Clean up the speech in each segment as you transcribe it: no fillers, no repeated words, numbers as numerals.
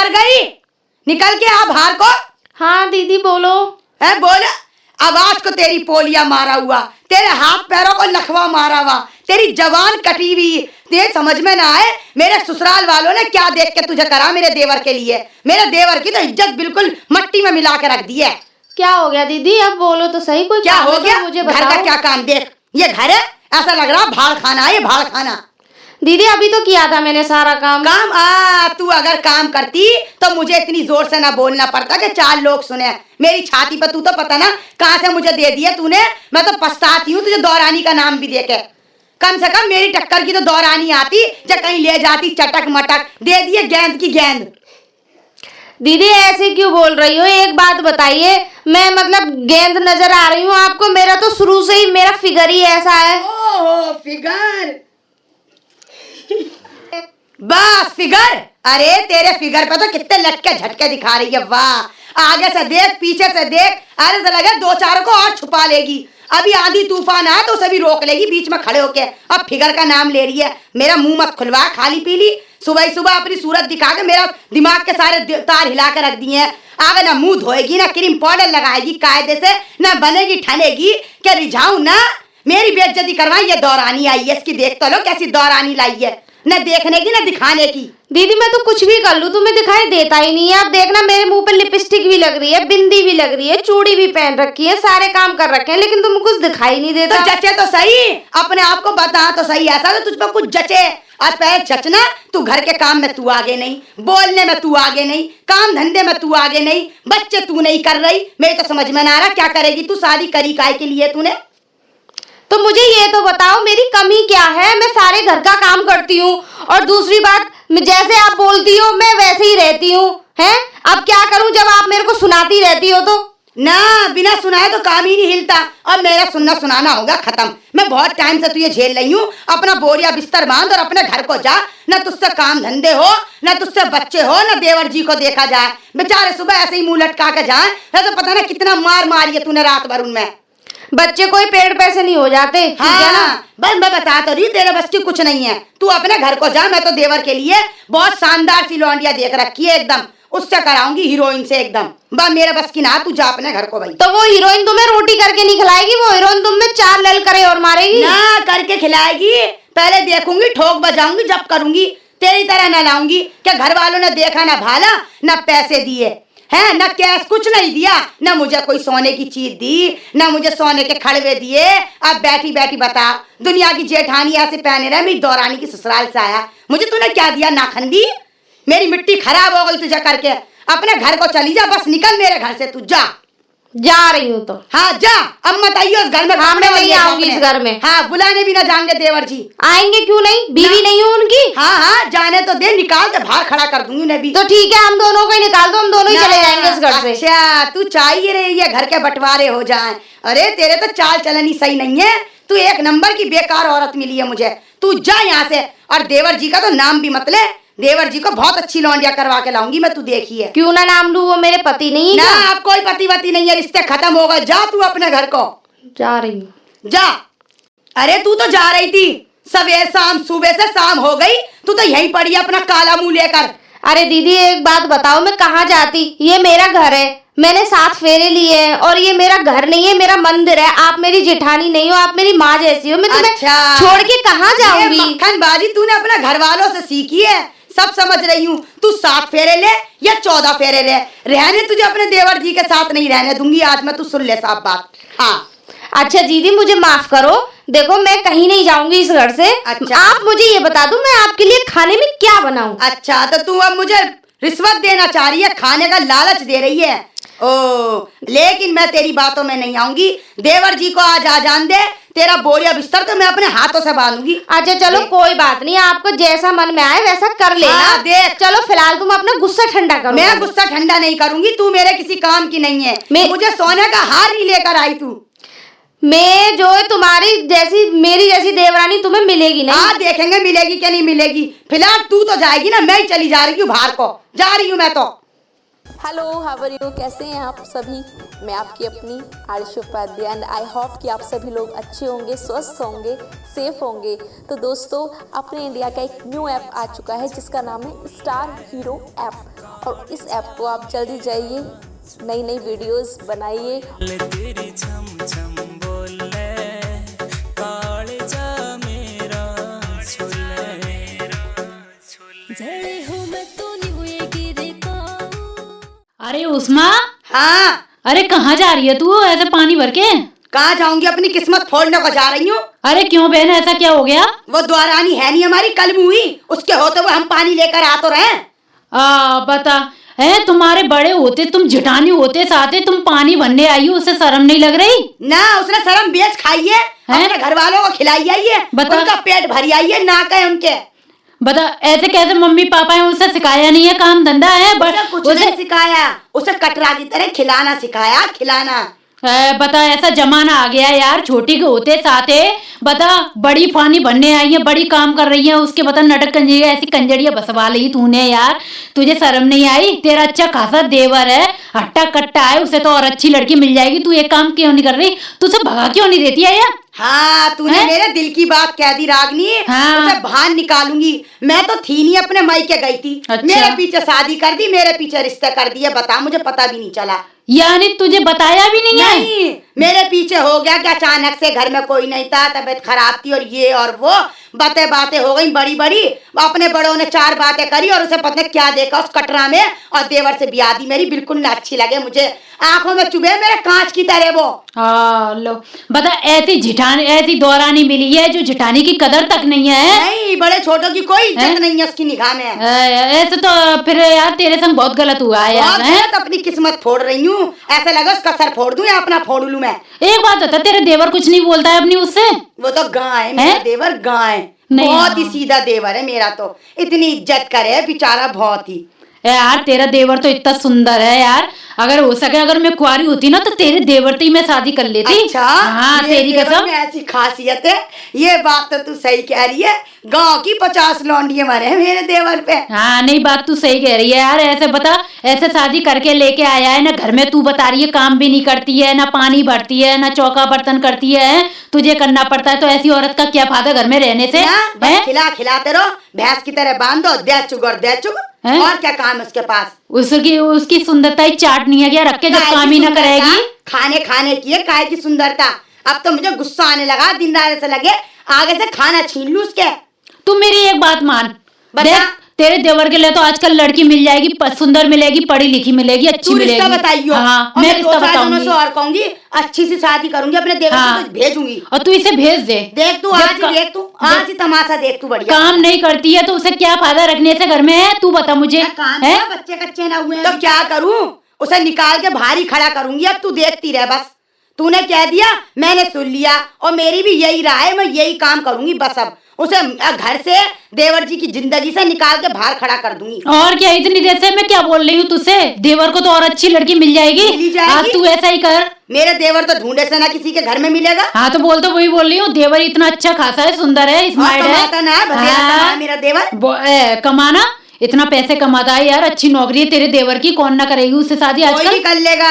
मर गई? निकल के आ बाहर को। हाँ दीदी बोलो। है बोल। आवाज को तेरी पोलिया मारा हुआ, तेरे हाथ पैरों को लखवा मारा हुआ, तेरी जवान कटी हुई, तेरे समझ में ना आए मेरे ससुराल वालों ने क्या देख के तुझे करा मेरे देवर के लिए। मेरे देवर की तो इज्जत बिल्कुल मट्टी में मिला के रख दी है। क्या हो गया दीदी, अब बोलो तो सही। कोई क्या हो गया? मुझे घर का क्या काम? देख ये घर है, ऐसा लग रहा भाड़ खाना है ये, भाड़ खाना। दीदी अभी तो किया था मैंने सारा काम। तू अगर काम करती तो मुझे इतनी जोर से ना बोलना पड़ता कि 4 लोग सुने। मेरी छाती पर तू तो पता ना कहाँ से मुझे दे दिया तूने। मैं तो पछताती हूँ तुझे दौरानी का नाम भी देके। कम से कम मेरी टक्कर की तो दौरानी आती, जब कहीं ले जाती चटक मटक, दे दिए गेंद की गेंद। दीदी ऐसे क्यों बोल रही हो? एक बात बताइए, मैं मतलब गेंद नजर आ रही हूँ आपको? मेरा तो शुरू से ही मेरा फिगर ही ऐसा है। ओह फिगर, बस फिगर। अरे तेरे फिगर पे तो कितने लटके झटके दिखा रही है। वाह, आगे से देख पीछे से देख, अरे तो लगे 2-4 को और छुपा लेगी। अभी आंधी तूफान आया तो उसे भी रोक लेगी बीच में खड़े होके। अब फिगर का नाम ले रही है। मेरा मुंह मत खुलवा खाली पीली। सुबह सुबह अपनी सूरत दिखा के मेरा दिमाग के सारे तार हिला के रख दिए हैं। आगे ना मुंह धोएगी, ना क्रीम पाउडर लगाएगी कायदे से, ना बनेगी ठनेगी। क्या रिझाऊं ना? मेरी बेइज्जती करवाई। ये दौरानी आई है, इसकी देख तो लो कैसी दौरानी लाई है, न देखने की न दिखाने की। दीदी मैं तो कुछ भी कर लूं तुम्हें दिखाई देता ही नहीं है। आप देखना मेरे मुंह पे लिपस्टिक भी लग रही है, बिंदी भी लग रही है, चूड़ी भी पहन रखी है, सारे काम कर रखे हैं, लेकिन तुम्हें कुछ दिखाई नहीं देता। तो जचे तो सही, अपने आप को बता तो सही। ऐसा तो तुझ पर कुछ जचे। और पहले जचना, तू घर के काम में तू आगे नहीं, बोलने में तू आगे नहीं, काम धंधे में तू आगे नहीं, बच्चे तू नहीं कर रही। मेरे तो समझ में ना आ रहा क्या करेगी तू। शादी करी काय के लिए तूने? तो मुझे ये तो बताओ मेरी कमी क्या है? मैं सारे घर का काम करती हूँ, और दूसरी बात जैसे आप बोलती हो मैं वैसे ही रहती हूँ। हैं अब क्या करूँ जब आप मेरे को सुनाती रहती हो? तो ना बिना सुनाए तो काम ही नहीं हिलता। अब मेरा सुनना सुनाना होगा खत्म। मैं बहुत टाइम से तुझे झेल रही हूँ। अपना बोरिया बिस्तर बांध और अपने घर को जा। न तुझसे काम धंधे हो, न तुझसे बच्चे हो, न देवर जी को देखा जाए। बेचारे सुबह ऐसे ही मुंह लटका के जाए, तो पता ना कितना मार मारी है तूने रात भर उनमें। बच्चे कोई पेड़ पे से नहीं हो जाते। हाँ, बस मैं बता तो रही तेरे बस की कुछ नहीं है। तू अपने घर को जा। मैं तो देवर के लिए बहुत शानदार सी लौंडिया देख रखी है, एकदम उससे कराऊंगी हीरोइन से एकदम। बस मेरे बस की ना, तू जा अपने घर को भाई। तो वो हीरोइन तुम्हें रोटी करके नहीं खिलाएगी, वो हीरोइन तुम्हें 4 लल करे और मारेगी ना। करके खिलाएगी, पहले देखूंगी, ठोक बजाऊंगी, जब करूंगी तेरी तरह न लाऊंगी। क्या घर वालों ने देखा ना भाला, न पैसे दिए है, न कैश कुछ नहीं दिया, न मुझे कोई सोने की चीज दी, न मुझे सोने के खड़वे दिए। अब बैठी बैठी बता, दुनिया की जेठानी ऐसे पहने रहे, मेरी दौरानी की ससुराल से आया, मुझे तूने क्या दिया? नाखन दी? मेरी मिट्टी खराब हो गई तुझे करके। अपने घर को चली जा, बस निकल मेरे घर से। तू जा रही हूँ तो हाँ जा। अब मत आइयो इस घर में। हाँ मैं नहीं आऊंगी इस घर में। हाँ बुलाने भी ना जाएंगे देवर जी। आएंगे क्यों नहीं? बीवी नहीं हूँ उनकी। हाँ हाँ जाने तो दे, निकाल के बाहर खड़ा कर दूंगी उन्हें भी। तो ठीक है, हम दोनों को ही निकाल दो, हम दोनों ही चले जाएंगे इस घर से। अच्छा तू चाहिए रही है घर के बंटवारे हो जाए। अरे तेरे तो चाल चलन ही सही नहीं है। तू एक नंबर की बेकार औरत मिली है मुझे। तू जा यहाँ से, और देवर जी का तो नाम भी मत ले। देवर जी को बहुत अच्छी लौंडिया करवा के लाऊंगी मैं, तू देखी है। क्यों ना नाम लूं? वो मेरे पति नहीं ना। अब कोई पति वती नहीं है, रिश्ते खत्म हो गए। जा तू अपने घर को। जा रही हूँ। जा। अरे तू तो जा रही थी सवेर शाम, सुबह से शाम हो गई, तू तो यहीं पड़ी है अपना काला मुंह लेकर। अरे दीदी एक बात बताओ, मैं कहाँ जाती? ये मेरा घर है, मैंने 7 फेरे लिए हैं, और ये मेरा घर नहीं है, मेरा मंदिर है। आप मेरी जेठानी नहीं हो, आप मेरी माँ जैसी हो। मैं तुम्हें छोड़ के कहाँ जाऊंगी? मक्खनबाजी तूने अपने घर वालों से सीखी है, सब समझ रही हूँ। तू 7 फेरे ले या 14 फेरे ले, रहने तुझे अपने देवर जी के साथ नहीं रहने दूंगी आज मैं। तू सुन ले साफ बात। हाँ अच्छा दीदी मुझे माफ करो, देखो मैं कहीं नहीं जाऊंगी इस घर से। अच्छा आप मुझे ये बता दो मैं आपके लिए खाने में क्या बनाऊं? अच्छा तो तू अब मुझे रिश्वत देना चाह रही है, खाने का लालच दे रही है। ओ लेकिन मैं तेरी बातों में नहीं आऊंगी। देवर जी को आज आ जान दे, तेरा बोरिया बिस्तर तो मैं अपने हाथों से बांधूंगी। अच्छा चलो कोई बात नहीं, आपको जैसा मन में आए वैसा कर लेना। हाँ, देख चलो फिलहाल तुम अपना गुस्सा ठंडा करो। मैं गुस्सा ठंडा नहीं करूंगी, तू मेरे किसी काम की नहीं है। मुझे सोने का हार नहीं लेकर आई तू। मैं जो तुम्हारी जैसी मेरी जैसी देवरानी तुम्हें मिलेगी नहीं। हाँ देखेंगे मिलेगी क्या नहीं मिलेगी। फिलहाल तू तो जाएगी ना, मैं ही चली जा रही हूँ बाहर को। जा रही हूँ मैं तो। Hello, how are you? कैसे हैं आप सभी? मैं आपकी अपनी Ayush Upadhyay and I hope कि आप सभी लोग अच्छे होंगे, स्वस्थ होंगे, सेफ होंगे। तो दोस्तों, अपने इंडिया का एक न्यू ऐप आ चुका है जिसका नाम है स्टार हीरो ऐप, और इस ऐप को आप जल्दी जाइए, नई नई वीडियोस बनाइए। अरे उस्मा, हाँ, अरे कहाँ जा रही है तू ऐसे पानी भर के? कहाँ जाऊंगी, अपनी किस्मत फोड़ने को जा रही हूँ। अरे क्यों बहन, ऐसा क्या हो गया? वो द्वारानी है नहीं हमारी, कल हुई, उसके होते हुए हम पानी लेकर आ तो रहे। बता, है तुम्हारे बड़े होते, तुम जिठानी होते साथे तुम पानी भरने आई हो, उसे शर्म नहीं लग रही? ना, उसने शर्म बेच खाई है, अपने घर वालों को खिलाई आई है, बता। उनका पेट भरी आई है, नाक है उनके। बता, ऐसे कैसे मम्मी पापा है, उसे सिखाया नहीं है काम धंधा है? उसे कुछ नहीं सिखाया, उसे कटरा की तरह खिलाना सिखाया, खिलाना। बता, ऐसा जमाना आ गया यार, छोटी के होते साथे बता, बड़ी पानी भरने आई है, बड़ी काम कर रही है, उसके बता नटक कंजरी ऐसी कंजरिया बसवा ली तूने यार, तुझे शर्म नहीं आई? तेरा अच्छा खासा देवर है, हट्टा कट्टा है, उसे तो और अच्छी लड़की मिल जाएगी, तू एक काम क्यों नहीं कर रही? तू उसे भगा क्यों नहीं देती है यार? हाँ, तूने मेरे दिल की बात कह दी रागनी। हाँ। उसे बाहर निकालूंगी। मैं तो थी नहीं, अपने मायके गई थी। अच्छा। मेरे पीछे शादी कर दी, मेरे पीछे रिश्ते कर दिए, बता, मुझे पता भी नहीं चला। यानी तुझे बताया भी नहीं है? नहीं, मेरे पीछे हो गया कि अचानक से घर में कोई नहीं था, तबीयत खराब थी और ये और वो बातें हो गई बड़ी बड़ी। अपने बड़ों ने 4 बातें करी और उसे पता नहीं क्या देखा उस कटरा में, और देवर से ब्याह दी मेरी, बिल्कुल ना अच्छी लगे मुझे, आंखों में चुभे मेरे कांच की तरह वो। लो बता, ऐसी जिठानी, ऐसी दौरानी मिली है जो जिठानी की कदर तक नहीं है। नहीं, बड़े छोटों की कोई इज्जत नहीं है उसकी निगाह में। ऐसे तो फिर यार तेरे संग बहुत गलत हुआ है यार। मैं अपनी किस्मत फोड़ रही हूँ, ऐसा लगा उसका सर फोड़ दूं या अपना फोड़ लूं मैं। एक बात बता, तेरे देवर कुछ नहीं बोलता है अपनी उससे? वो तो गाय है मेरा देवर, गाय नहीं, बहुत ही सीधा देवर है मेरा, तो इतनी इज्जत करे बेचारा, बहुत ही। यार तेरा देवर तो इतना सुंदर है यार, अगर हो सके अगर मैं कुंवारी होती ना तो तेरे देवर से मैं शादी कर लेती। अच्छा, हाँ, तेरी कसम। ऐसी खासियत है, ये बात तो तू सही कह रही है, गांव की 50 लौंडिये मरे हैं मेरे देवर पे। हाँ, नहीं बात तू सही कह रही है यार। ऐसे बता, ऐसे शादी करके लेके आया है ना घर में, तू बता रही है काम भी नहीं करती है, ना पानी भरती है, ना चौका बर्तन करती है, तुझे करना पड़ता है, तो ऐसी औरत का क्या फायदा घर में रहने से? खिला खिलाते रहो, भैंस की तरह बांध दो, दे चुग और दे चुग, और क्या काम है उसके पास? उसकी सुंदरता ही चाटनी है क्या रख के, जब काम ही ना करेगी? खाने की है, काय की सुंदरता। अब तो मुझे गुस्सा आने लगा, दिन रात से लगे आगे से खाना छीन लूं उसके। तू मेरी एक बात मान, बता। तेरे देवर के लिए तो आजकल लड़की मिल जाएगी, सुंदर मिलेगी, पढ़ी लिखी मिलेगी, अच्छी मिलेगी। रिश्ता बताइयो। हाँ, मैं रिश्ता बताऊंगी और कहूंगी, अच्छी सी शादी करूंगी, अपने देवर हाँ, को भेजूंगी, और तू इसे भेज दे। देख तू आज ही तमाशा देख तू, बढ़िया काम नहीं करती है तो उसे क्या फायदा रखने से घर में है? तू बता मुझे। है बच्चे कच्चे ना हुए तो क्या करूं? उसे निकाल के भारी खड़ा करूंगी, अब तू देखती रह बस। तूने कह दिया, मैंने सुन लिया, और मेरी भी यही राय है, मैं यही काम करूंगी बस। अब उसे घर से, देवर जी की जिंदगी से निकाल के बाहर खड़ा कर दूंगी। और क्या, इतनी देर से मैं क्या बोल रही हूँ तुझसे? देवर को तो और अच्छी लड़की मिल जाएगी। आज तू ऐसा ही कर। मेरे देवर तो ढूंढे से ना किसी के घर में मिलेगा। हाँ तो बोल, तो वही बोल रही हूँ, देवर इतना अच्छा खासा है, सुंदर है, स्मार्ट है, मेरा देवर कमाना इतना पैसे कमाता है यार, अच्छी नौकरी है तेरे देवर की, कौन ना करेगी उससे शादी आजकल? कर लेगा।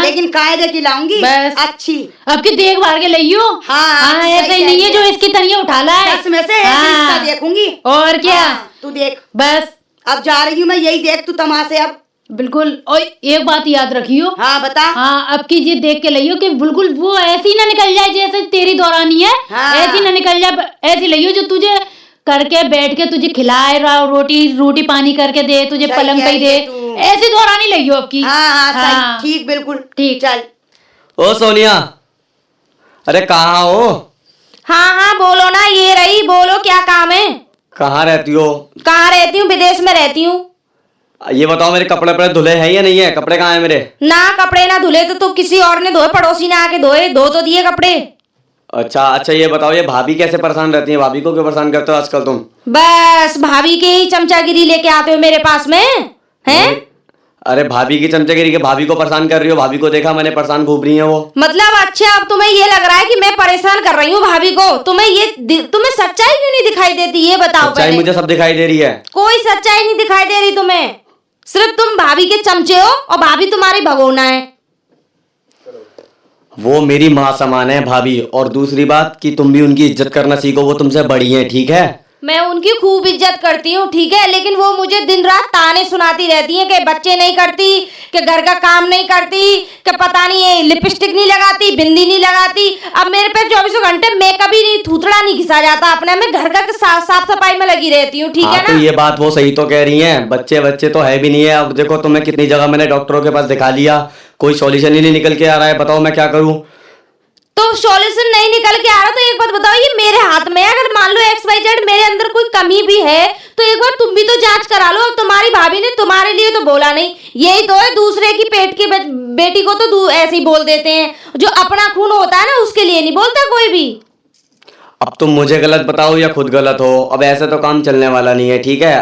लेकिन कायदे की लाऊंगी बस अच्छी, अब की देख भार के लियो। हाँ, ऐसा ही नहीं है जो इसकी तनिया उठा ला है। 10 में से एक देखूंगी, और क्या। तू देख बस, अब जा रही हूँ मैं, यही देख तू तमाशे अब। बिल्कुल। और एक बात याद रखियो। हाँ बता। हाँ, अब की ये देख के लियो कि बिल्कुल वो ऐसी ना निकल जाए जैसे तेरी दौरानी है। ऐसी ना निकल जाए, ऐसी लियो जो तुझे करके बैठ के तुझे खिलाए, रोटी पानी करके दे, तुझे पलंग पे दे, ऐसी दौरानी लियो अब की। हाँ, ठीक, बिल्कुल ठीक। चल। ओ सोनिया, अरे कहाँ हो? हाँ बोलो ना, ये रही, बोलो क्या काम है? कहाँ रहती हो? कहाँ रहती हूँ? विदेश में रहती हूँ। ये बताओ, मेरे कपड़े धुले हैं या नहीं है? कपड़े कहाँ हैं मेरे? ना, कपड़े ना धुले तो किसी और ने धोए, पड़ोसी ने आके धोए, धो तो दिए कपड़े। अच्छा, ये बताओ, ये भाभी कैसे परेशान रहती है? भाभी को क्यों परेशान करते हो आजकल तुम? बस भाभी के ही चमचागिरी लेके आते हो मेरे पास में, हैं? अरे भाभी की चमचागिरी के भाभी को परेशान कर रही हो? भाभी को देखा मैंने, परेशान घूम रही है वो। मतलब अच्छा, अब तुम्हें ये लग रहा है कि मैं परेशान कर रही हूँ भाभी को? तुम्हें सच्चाई क्यों नहीं दिखाई देती, ये बताओ। सच्चाई मुझे सब दिखाई दे रही है। कोई सच्चाई नहीं दिखाई दे रही तुम्हें। सिर्फ तुम भाभी के चमचे हो और भाभी तुम्हारी भगोना है। वो मेरी माँ समान है भाभी, और दूसरी बात कि तुम भी उनकी इज्जत करना सीखो, वो तुमसे बड़ी हैं, ठीक है? मैं उनकी खूब इज्जत करती हूँ, ठीक है, लेकिन वो मुझे दिन रात ताने सुनाती रहती हैं कि बच्चे नहीं करती, कि घर का काम नहीं करती, कि पता नहीं ये लिपस्टिक नहीं लगाती, बिंदी नहीं लगाती। अब मेरे पे 24 घंटे मेकअप ही नहीं, थूथड़ा नहीं घिसा जाता अपने में, घर का साफ सफाई में लगी रहती हूँ, ठीक हाँ है तो ना। ये बात वो सही तो कह रही हैं, बच्चे बच्चे तो है भी नहीं है। अब देखो तुम्हें कितनी जगह मैंने डॉक्टरों के पास दिखा लिया, कोई सॉल्यूशन ही नहीं निकल के आ रहा है, बताओ मैं क्या करूँ? तो सॉल्यूशन नहीं निकल के आ रहा तो एक बात बताओ, ये मेरे हाथ में है। अगर मान लो XYZ मेरे अंदर कोई कमी भी है तो एक बार तुम भी तो जांच करा लो। तुम्हारी भाभी ने तुम्हारे लिए तो बोला नहीं, यही तो है, दूसरे की पेट की बेटी को तो ऐसे ही बोल देते हैं, जो अपना खून होता है ना उसके लिए नहीं बोलता कोई भी। अब तुम मुझे गलत बताओ या खुद गलत हो, अब ऐसे तो काम चलने वाला नहीं है, ठीक है?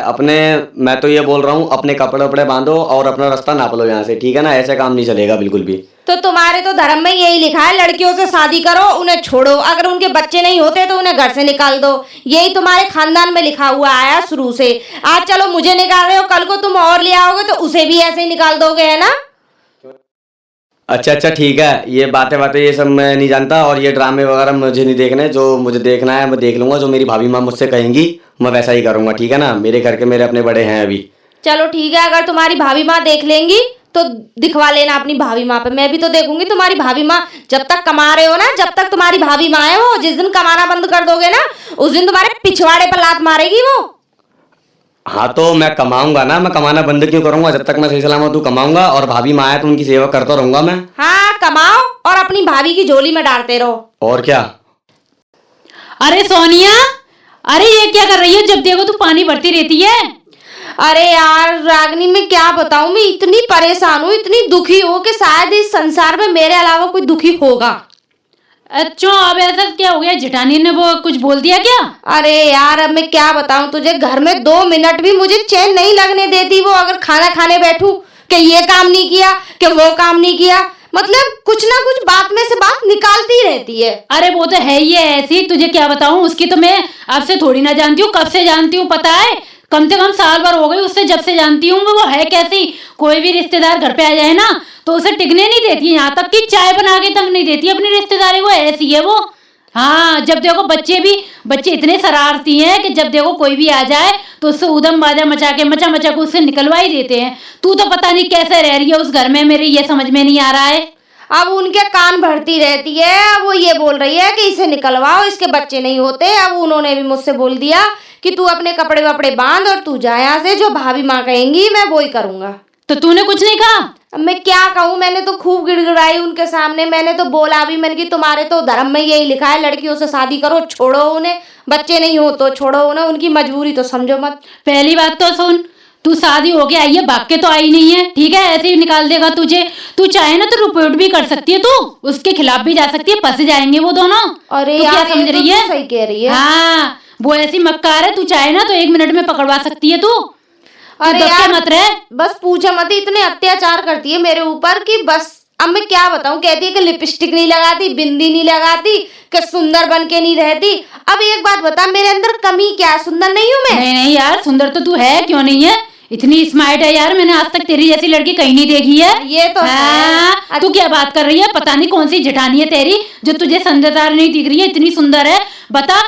मैं तो ये बोल रहा हूँ, अपने कपड़े वपड़े बांधो और अपना रास्ता नाप लो यहाँ से, ठीक है ना? ऐसे काम नहीं चलेगा बिल्कुल भी। तो तुम्हारे तो धर्म में यही लिखा है, लड़कियों से शादी करो, उन्हें छोड़ो, अगर उनके बच्चे नहीं होते तो उन्हें घर से निकाल दो। यही तुम्हारे खानदान में लिखा हुआ आया शुरू से। आज चलो मुझे निकाल रहे हो, कल को तुम और ले आओगे तो उसे भी ऐसे ही निकाल दोगे, है ना। अच्छा ठीक है, ये बातें ये सब मैं नहीं जानता, और ये ड्रामे वगैरह मुझे नहीं देखने। जो मुझे देखना है मैं देख लूंगा, जो मेरी भाभी माँ मुझसे कहेंगी मैं वैसा ही करूंगा, ठीक है ना? मेरे घर के मेरे अपने बड़े हैं अभी। चलो ठीक है, अगर तुम्हारी भाभी माँ देख लेंगी तो दिखवा लेना अपनी भाभी माँ पे, मैं भी तो देखूंगी तुम्हारी भाभी माँ। जब तक कमा रहे हो ना, जब तक तुम्हारी भाभी माँ है, वो जिस दिन कमाना बंद कर दोगे ना उस दिन तुम्हारे पिछवाड़े पर लात मारेगी वो। हाँ तो मैं कमाऊंगा ना, मैं कमाना बंद क्यों करूंगा? जब तक मैं सही सलामत हूँ कमाऊंगा, और भाभी माँ है तो उनकी सेवा करता रहूंगा मैं। हाँ कमाओ और अपनी भाभी की झोली में डालते रहो। और क्या? अरे सोनिया, अरे ये क्या कर रही है? जब देखो तू पानी भरती रहती है। अरे यार रागनी, मैं क्या बताऊं, मैं इतनी परेशान हूँ, इतनी दुखी हूँ कि शायद इस संसार में मेरे अलावा कोई दुखी होगा। अच्छा, अब ऐसा क्या हो गया? जेठानी ने वो कुछ बोल दिया क्या? अरे यार अब मैं क्या बताऊं तुझे, घर में 2 मिनट भी मुझे चैन नहीं लगने देती वो। अगर खाना खाने बैठूं कि ये काम नहीं किया, कि वो काम नहीं किया, मतलब कुछ ना कुछ बात में से बात निकालती रहती है। अरे वो तो है ही है ऐसी, तुझे क्या बताऊं, उसकी तो मैं अब से थोड़ी ना जानती हूँ, कब से जानती हूँ पता है? कम से कम साल भर हो गई उससे जब से जानती हूँ। वो है कैसी, कोई भी रिश्तेदार घर पे आ जाए ना तो उसे टिकने नहीं देती, यहाँ तक कि चाय बना के तक नहीं देती अपनी रिश्तेदारी को, ऐसी है वो। हाँ, जब देखो बच्चे इतने शरारती हैं कि जब देखो कोई भी आ जाए तो उससे उदम बाजा मचा के उससे निकलवा ही देते हैं। तू तो पता नहीं कैसे रह रही है उस घर में, मेरे ये समझ में नहीं आ रहा है। अब उनके कान भरती रहती है, अब वो ये बोल रही है कि इसे निकलवाओ, इसके बच्चे नहीं होते। अब उन्होंने भी मुझसे बोल दिया कि तू अपने कपड़े वपड़े बांध और तू जा यहाँ से, जो भाभी माँ कहेंगी मैं वो ही करूंगा। तो तूने कुछ नहीं कहा? अब मैं क्या कहूँ, मैंने तो खूब गिड़गिड़ाई उनके सामने, मैंने तो बोला भी, मैंने कि तुम्हारे तो धर्म में यही लिखा है, लड़कियों से शादी करो, छोड़ो उन्हें, बच्चे नहीं हो तो छोड़ो उन्हें, उनकी मजबूरी तो समझो मत। पहली बात तो सुन, तू शादी होके आई है, भाग के तो आई नहीं है, ठीक है? ऐसे ही निकाल देगा तुझे। तू चाहे ना तो रिपोर्ट भी कर सकती है, तू उसके खिलाफ भी जा सकती है, फंस जाएंगे वो दोनों। अरे तू क्या यार, समझ ये तो रही है? तू सही कह रही है। हाँ, वो ऐसी मक्कार है, तू चाहे ना तो 1 मिनट में पकड़वा सकती है तू। अरे दब के यार मत रह। बस पूछो मत, इतने अत्याचार करती है मेरे ऊपर कि बस अब मैं क्या बताऊं। कहती है कि लिपस्टिक नहीं लगाती, बिंदी नहीं लगाती, कि सुंदर बन के नहीं रहती। अब एक बात बता, मेरे अंदर कमी क्या है? सुंदर नहीं हूं मैं? नहीं यार, सुंदर तो तू है, क्यों नहीं है? इतनी स्मार्ट है यार, मैंने आज तक तेरी जैसी लड़की कहीं नहीं देखी है। ये तो हाँ, है। तू क्या बात कर रही है? पता नहीं कौन सी जेठानी है तेरी जो तुझे सुंदरदार नहीं दिख रही है, इतनी सुंदर है। बता,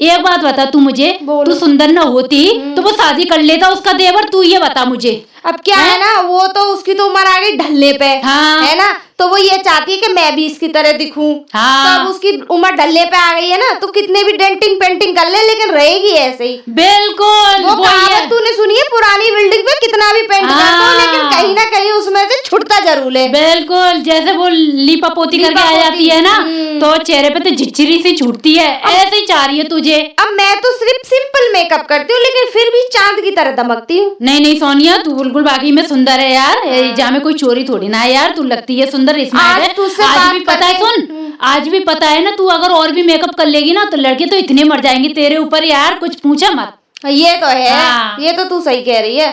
एक बात बता तू मुझे, तू सुंदर न होती तो वो शादी कर लेता उसका देवर, तू ये बता मुझे। अब क्या है ना, वो तो उसकी तो उम्र आ गई ढलने पे, हाँ। है ना, तो वो ये चाहती है कि मैं भी इसकी तरह दिखूं। हाँ। तो अब उसकी उम्र ढलने पे आ गई है ना, तो कितने भी डेंटिंग पेंटिंग कर ले लेकिन रहेगी ऐसे ही। बिल्कुल वो वो ये। कहावत तूने सुनी है, पुरानी बिल्डिंग पे कितना भी पेंट कर दो हाँ। लेकिन कहीं ना कहीं उसमें से छुटता जरूर है। बिल्कुल, जैसे वो लीपा पोती करके आ जाती है ना तो चेहरे पे तो झिच्चरी सी छूटती है, ऐसे ही चाह रही है तुझे। अब मैं तो सिर्फ सिंपल मेकअप करती हूँ लेकिन फिर भी चांद की तरह दमकती हूँ। नहीं सोनिया, तू बिल्कुल बाकी में सुंदर है यार, जहाँ में कोई चोरी थोड़ी ना है यार, तू लगती है सुंदर, स्मार्ट है। तुझसे आज बात भी पता है, करके- सुन, आज भी पता है ना, तू अगर और भी मेकअप कर लेगी ना तो लड़के तो इतने मर जाएंगे तेरे ऊपर यार, कुछ पूछा मत। ये तो है। हाँ। ये तो तू सही कह रही है।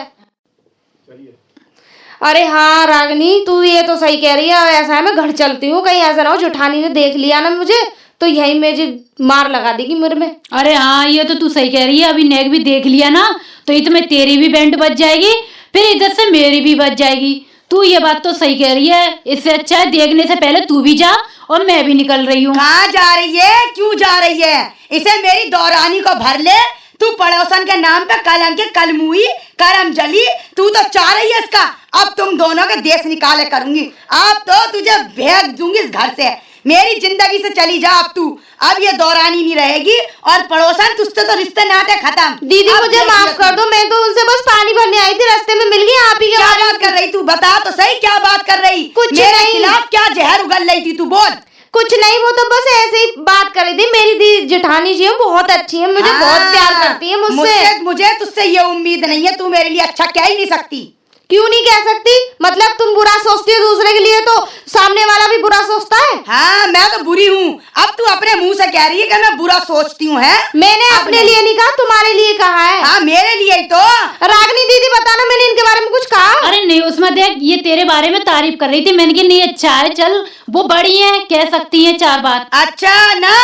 अरे हाँ रागनी, तू ये तो सही कह रही है। ऐसा है, मैं घर चलती हूँ, कहीं ऐसा ना हो जेठानी ने देख लिया ना मुझे तो यही मुझे मार लगा देगी मुझ में। अरे हाँ, ये तो तू सही कह रही है, अभी नेक भी देख लिया ना तो ये तो मैं तेरी भी बैंड बज जाएगी, फिर इज्जत से मेरी भी बच जाएगी। तू ये बात तो सही कह रही है, इससे अच्छा है देखने से पहले तू भी जा और मैं भी निकल रही हूँ। कहाँ जा रही है, क्यों जा रही है? इसे मेरी दौरानी को भर ले। तू पड़ोसन के नाम पे कलंक कलमुई करम जली, तू तो चाह रही है इसका। अब तुम दोनों के देश निकाले करूंगी। अब तो तुझे भेज दूंगी इस घर से। मेरी जिंदगी से चली जा अब तू। अब ये दौरानी नहीं रहेगी और पड़ोसन तुझसे तो रिश्ते नाते खत्म। दीदी अब मुझे देख माफ लिया कर दो, मैं तो उनसे बस पानी भरने आई थी, रास्ते में मिल गई आप ही के क्या बारे में। बात कर रही तू? बता तो सही, क्या बात कर रही? कुछ मेरे नहीं। खिलाफ क्या जहर उगल रही थी तू? बोल। कुछ नहीं, वो तो बस ऐसे ही बात कर रही थी। मेरी दी जेठानी जी है, बहुत अच्छी है, मुझे बहुत प्यार करती है मुझसे। मुझे तुझसे ये उम्मीद नहीं है। तू मेरे लिए अच्छा कह ही नहीं सकती। क्यों नहीं कह सकती? मतलब तुम बुरा सोचती हो दूसरे के लिए तो सामने वाला भी बुरा सोचता है। हाँ, मैं तो बुरी हूँ। अब तू अपने मुंह से कह रही है कि मैं बुरा सोचती हूँ, है? मैंने अपने लिए नहीं कहा, तुम्हारे लिए कहा है। हाँ, मेरे लिए ही तो। रागनी दीदी बताना, मैंने इनके बारे में कुछ कहा? अरे नहीं उसमें देख, ये तेरे बारे में तारीफ कर रही थी, मैंने कहा नहीं अच्छा है, चल वो बड़ी है, कह सकती है 4 बात। अच्छा ना,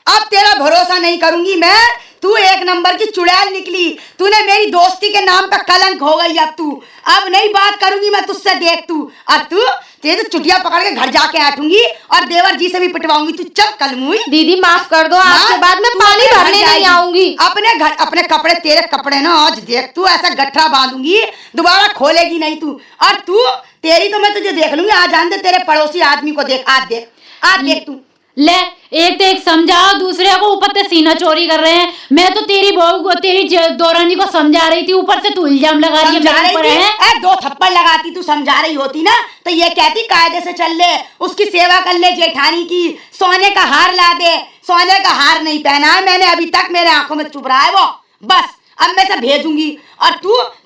अब तेरा भरोसा नहीं करूंगी मैं। तू एक नंबर की चुड़ैल निकली। तूने मेरी दोस्ती के नाम पे कलंक हो गई। अब नहीं बात करूंगी मैं तुझसे। देख तू, और तू तेरे तो चुटिया पकड़ के घर जाके आटूंगी और देवर जी से भी पिटवाऊंगी। तू चल कलमुई। दीदी माफ कर दो, आज के बाद मैं तू पानी अपने घर भरने नहीं जाएगी। आऊंगी। अपने घर, अपने कपड़े, तेरे कपड़े ना आज देख तू ऐसा गट्ठा बांधूंगी, दोबारा खोलेगी नहीं तू। और तू, तेरी तो मैं तुझे देख लूंगी। आज जान दे, तेरे पड़ोसी आदमी को देख, आज देख, आज देख तू। ले, एक तो एक समझाओ, दूसरे को ऊपर से सीना चोरी कर रहे हैं। मैं तो तेरी बहू को, तेरी दौरानी को समझा रही थी, ऊपर से तू इल्जाम लगा रही है समझा मेरे रही ऊपर थी? है। 2 थप्पड़ लगाती, तू समझा रही होती ना तो ये कहती कायदे से चल ले, उसकी सेवा कर ले जेठानी की, सोने का हार ला दे। सोने का हार नहीं पहना है मैंने अभी तक, मेरे आंखों में चुभ रहा है वो। बस अब मैं से भेजूंगी। और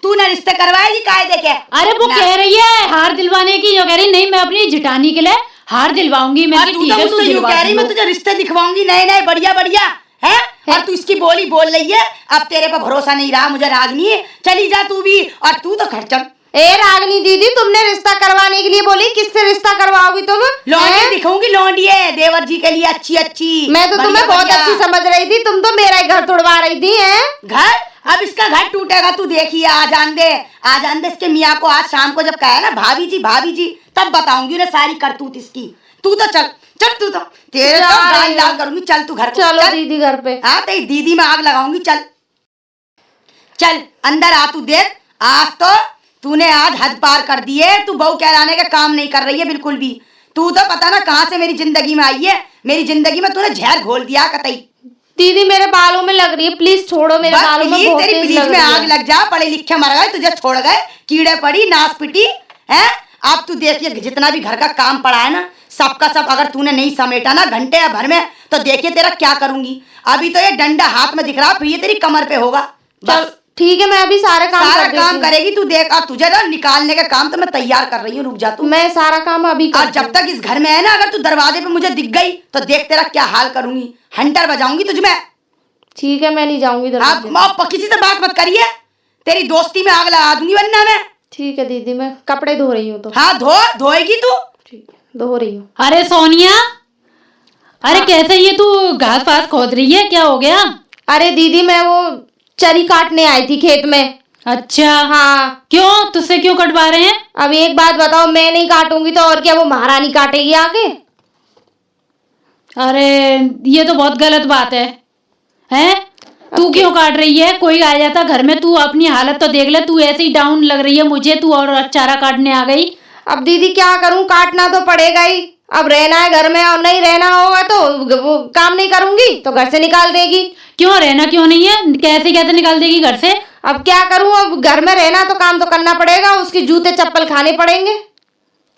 तू ना रिश्ते करवाएगी कायदे के? अरे वो कह रही है हार दिलवाने की, जो कह रही नहीं मैं अपनी जेठानी के लिए हार दिलवाऊंगी। मैं और तू तो मुझसे यूं कह रही मैं तुझे रिश्ते दिखवाऊंगी नए नए बढ़िया बढ़िया, है? और तू इसकी बोली बोल रही है। अब तेरे पर भरोसा नहीं रहा मुझे रागनी, चली जा तू भी। और तू तो खर्चम। ए रागनी दीदी, तुमने रिश्ता करवाने के लिए बोली, किससे रिश्ता करवाओगी तुम? लौंडी दिखाऊंगी, लौंडी है देवर जी के लिए अच्छी अच्छी। मैं तो तुम्हें बहुत अच्छी समझ रही थी, तुम तो मेरा ही घर तोड़वा रही थी। हैं? घर? अब इसका घर टूटेगा, तू देखिए। आ जान दे इसके मियाँ को। आज शाम को जब कहा ना भाभी जी, तब बताऊंगी उन्हें सारी करतूत इसकी। तू तो चल तू तो, तेरे तो गाल लाल करूंगी। चल तू घर को, चलो चल। दीदी घर पे। हाँ, तेरी दीदी में आग लगाऊंगी। चल अंदर आ। तू देख, आज तो तूने आज हद पार कर दी है। तू बहू कहलाने का काम नहीं कर रही है बिल्कुल भी। तू तो पता ना कहाँ से मेरी जिंदगी में आई है। मेरी जिंदगी में तूने जहर घोल दिया कतई। दीदी मेरे बालों में लग रही है, प्लीज छोड़ो। मेरे बालों में बहुत तेरी तेज प्लीज लग में रही आग है। लग जा। पढ़े लिखे मर गए, तुझे छोड़ गए, कीड़े पड़ी, नाश पिटी है। अब तू देखिए जितना भी घर का काम पड़ा है ना, सबका सब अगर तूने नहीं समेटा ना घंटे भर में, तो देखिए तेरा क्या करूंगी। अभी तो ये डंडा हाथ में दिख रहा, फिर ये तेरी कमर पे होगा। चल ठीक है, मैं अभी सारा काम सारा कर देती काम हूँ। करेगी तू। देख अब तुझे ना निकालने का काम तो मैं तैयार कर रही हूँ, रुक जा तू। मैं सारा काम अभी और करती जब तक इस घर में है ना, अगर तू दरवाजे पे मुझे दिख गई तो देख तेरा क्या हाल करूंगी। हंटर बजाऊंगी तुझ में। ठीक है, मैं नहीं जाऊंगी दरवाजे पे। आप किसी से बात मत करिए, तेरी दोस्ती में आग लगा दूंगी वरना मैं। ठीक है दीदी, मैं कपड़े धो रही हूँ तो। हाँ, धोएगी तू। ठीक है, धो रही हूँ। अरे सोनिया, अरे कैसे ये तू घास पास खोद रही है, क्या हो गया? अरे दीदी मैं वो चरी काटने आई थी खेत में। अच्छा हाँ। क्यों, तुझसे क्यों कटवा रहे हैं? अब एक बात बताओ, मैं नहीं काटूंगी तो और क्या वो महारानी काटेगी आगे? अरे ये तो बहुत गलत बात है। हैं? तू क्यों काट रही है? कोई आ जाता घर में, तू अपनी हालत तो देख ले। तू ऐसे ही डाउन लग रही है मुझे, तू और चारा काटने आ गई। अब दीदी क्या करूं, काटना तो पड़ेगा ही। अब रहना है घर में और नहीं रहना होगा तो वो काम नहीं करूंगी तो घर से निकाल देगी। क्यों रहना क्यों नहीं है? कैसे कैसे निकाल देगी घर से? अब क्या करूं, अब घर में रहना तो काम तो करना पड़ेगा, उसके जूते चप्पल खाने पड़ेंगे।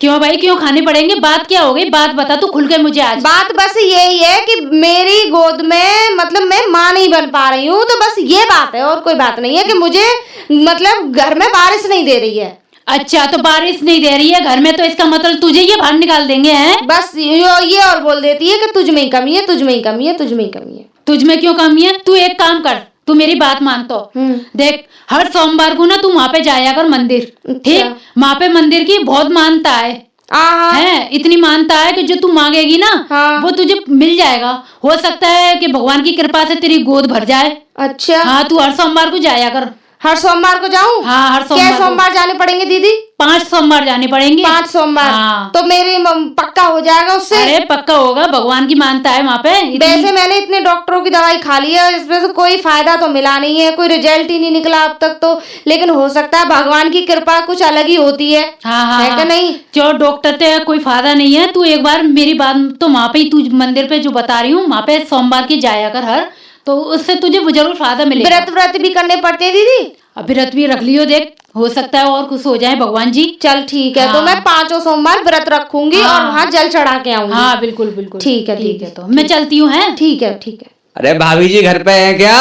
क्यों भाई, क्यों खाने पड़ेंगे? बात क्या हो गई? बात बता तू खुल के मुझे आज। बात बस यही है कि मेरी गोद में मतलब मैं माँ नहीं बन पा रही हूँ, तो बस ये बात है और कोई बात नहीं है कि मुझे मतलब घर में बारिश नहीं दे रही है। अच्छा, तो बारिश नहीं दे रही है घर में, तो इसका मतलब तुझे ये बाहर निकाल देंगे हैं? बस ये और बोल देती है कि तुझ में ही कमी है, तुझ में ही कमी है, तुझ में ही कमी है। तुझ में क्यों कमी है? तू एक काम कर, तू मेरी बात मान तो देख, हर सोमवार को ना तू वहां पे जाया कर मंदिर, ठीक? वहां पे मंदिर की बहुत मानता है, इतनी मानता है कि जो तू मांगेगी ना वो तुझे मिल जाएगा। हो सकता है कि भगवान की कृपा से तेरी गोद भर जाए। अच्छा। हाँ, तू हर सोमवार को जाया कर। हर सोमवार को जाऊं? हाँ, हर क्या सोमवार को। सोमवार जाने पड़ेंगे दीदी? 5 सोमवार जाने पड़ेंगे। 5 सोमवार। हाँ। तो मेरे पक्का हो जाएगा उससे? अरे पक्का होगा, भगवान की मानता है वहाँ पे। वैसे मैंने इतने डॉक्टरों की दवाई खा ली है, इसमें से कोई फायदा तो मिला नहीं है, कोई रिजल्ट ही नहीं निकला अब तक तो। लेकिन हो सकता है भगवान की कृपा कुछ अलग ही होती है। हाँ हाँ है कि हाँ। नहीं? जो डॉक्टर ते कोई फायदा नहीं है। तू एक बार मेरी बात तो वहाँ पे ही, तू मंदिर पे जो बता रही हूँ वहाँ पे सोमवार की जाया कर हर, तो उससे तुझे जरूर फायदा मिलेगा। व्रत भी करने पड़ते हैं दीदी? अभी व्रत भी रख लियो, देख हो सकता है और खुश हो जाए भगवान जी। चल ठीक है। तो हाँ। मैं 5 सोमवार व्रत रखूंगी हाँ। और वहाँ जल चढ़ा के आऊंगी। हाँ बिल्कुल बिल्कुल। ठीक है तो मैं चलती हूँ। है ठीक है ठीक है। अरे भाभी जी घर पे हैं क्या?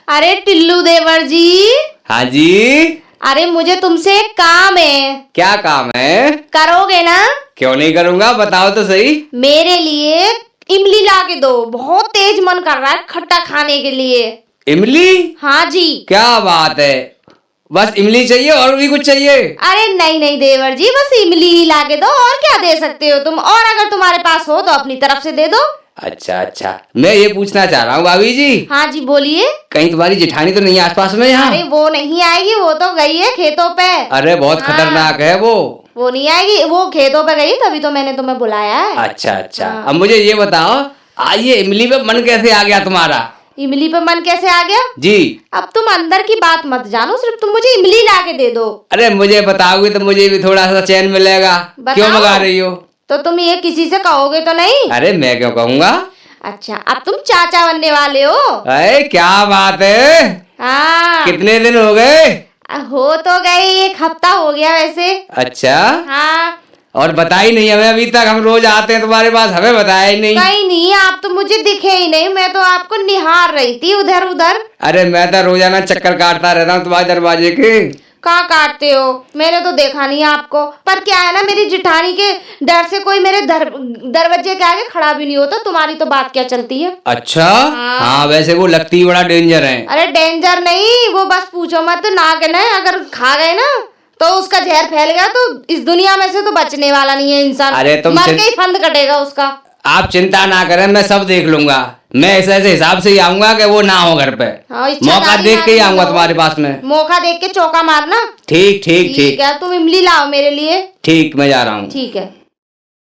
अरे टिल्लू देवर जी, हाँ जी। अरे मुझे तुमसे एक काम है, क्या काम है? करोगे ना? क्यों नहीं करूंगा, बताओ तो सही। मेरे लिए इमली ला के दो, बहुत तेज मन कर रहा है खट्टा खाने के लिए। इमली? हाँ जी। क्या बात है, बस इमली चाहिए और भी कुछ चाहिए? अरे नहीं नहीं देवर जी, बस इमली ही ला के दो, और क्या दे सकते हो तुम, और अगर तुम्हारे पास हो तो अपनी तरफ से दे दो। अच्छा अच्छा, मैं ये पूछना चाह रहा हूँ भाभी जी, हाँ जी बोलिए। कहीं तुम्हारी जेठानी तो नहीं है आसपास में यहाँ? अरे वो नहीं आएगी, वो तो गई है खेतों पे। अरे बहुत हाँ। खतरनाक है वो नहीं आएगी, वो खेतों पे गई, तभी तो मैंने तुम्हें बुलाया है। अच्छा अच्छा। हाँ। अब मुझे ये बताओ, आइए इमली पे मन कैसे आ गया तुम्हारा? इमली पे मन कैसे आ गया? जी। अब तुम अंदर की बात मत जानो, सिर्फ तुम मुझे इमली ला के दे दो। अरे मुझे बताओगे तो मुझे भी थोड़ा सा चैन मिलेगा। बताओ। क्यों मंगा रही हो? तो तुम ये किसी से कहोगे तो नहीं? अरे मैं क्यों कहूँगा। अच्छा, अब तुम चाचा बनने वाले हो? अरे क्या बात है, हाँ। कितने दिन हो गए? हो तो गए, 1 हफ्ता हो गया वैसे। अच्छा, हाँ। और बताई नहीं हमें अभी तक, हम रोज आते हैं तुम्हारे पास, हमें बताया ही नहीं। कहीं नहीं, आप तो मुझे दिखे ही नहीं, मैं तो आपको निहार रही थी उधर उधर। अरे मैं तो रोजाना चक्कर काटता रहता हूँ तुम्हारे दरवाजे के। कहाँ काटते हो? मैंने तो देखा नहीं आपको। पर क्या है ना, मेरी जिठानी के डर से कोई मेरे दरवाजे के आगे खड़ा भी नहीं होता। तुम्हारी तो बात क्या चलती है। अच्छा। हाँ। हाँ वैसे वो लगती बड़ा डेंजर है। अरे डेंजर नहीं, वो बस पूछो मत, नाक है ना, अगर खा गए ना तो उसका जहर फैल गया तो इस दुनिया में से तो बचने वाला नहीं है इंसान। अरे तुम मर के ही फंद कटेगा उसका। आप चिंता ना करें, मैं सब देख लूंगा। मैं ऐसे ऐसे हिसाब से ही आऊंगा कि वो ना हो घर पे। हाँ, मौका देख के ही आऊंगा तुम्हारे पास में। मौका देख के चौका मारना। ठीक ठीक ठीक है, तुम इमली लाओ मेरे लिए। ठीक, मैं जा रहा हूँ। ठीक है।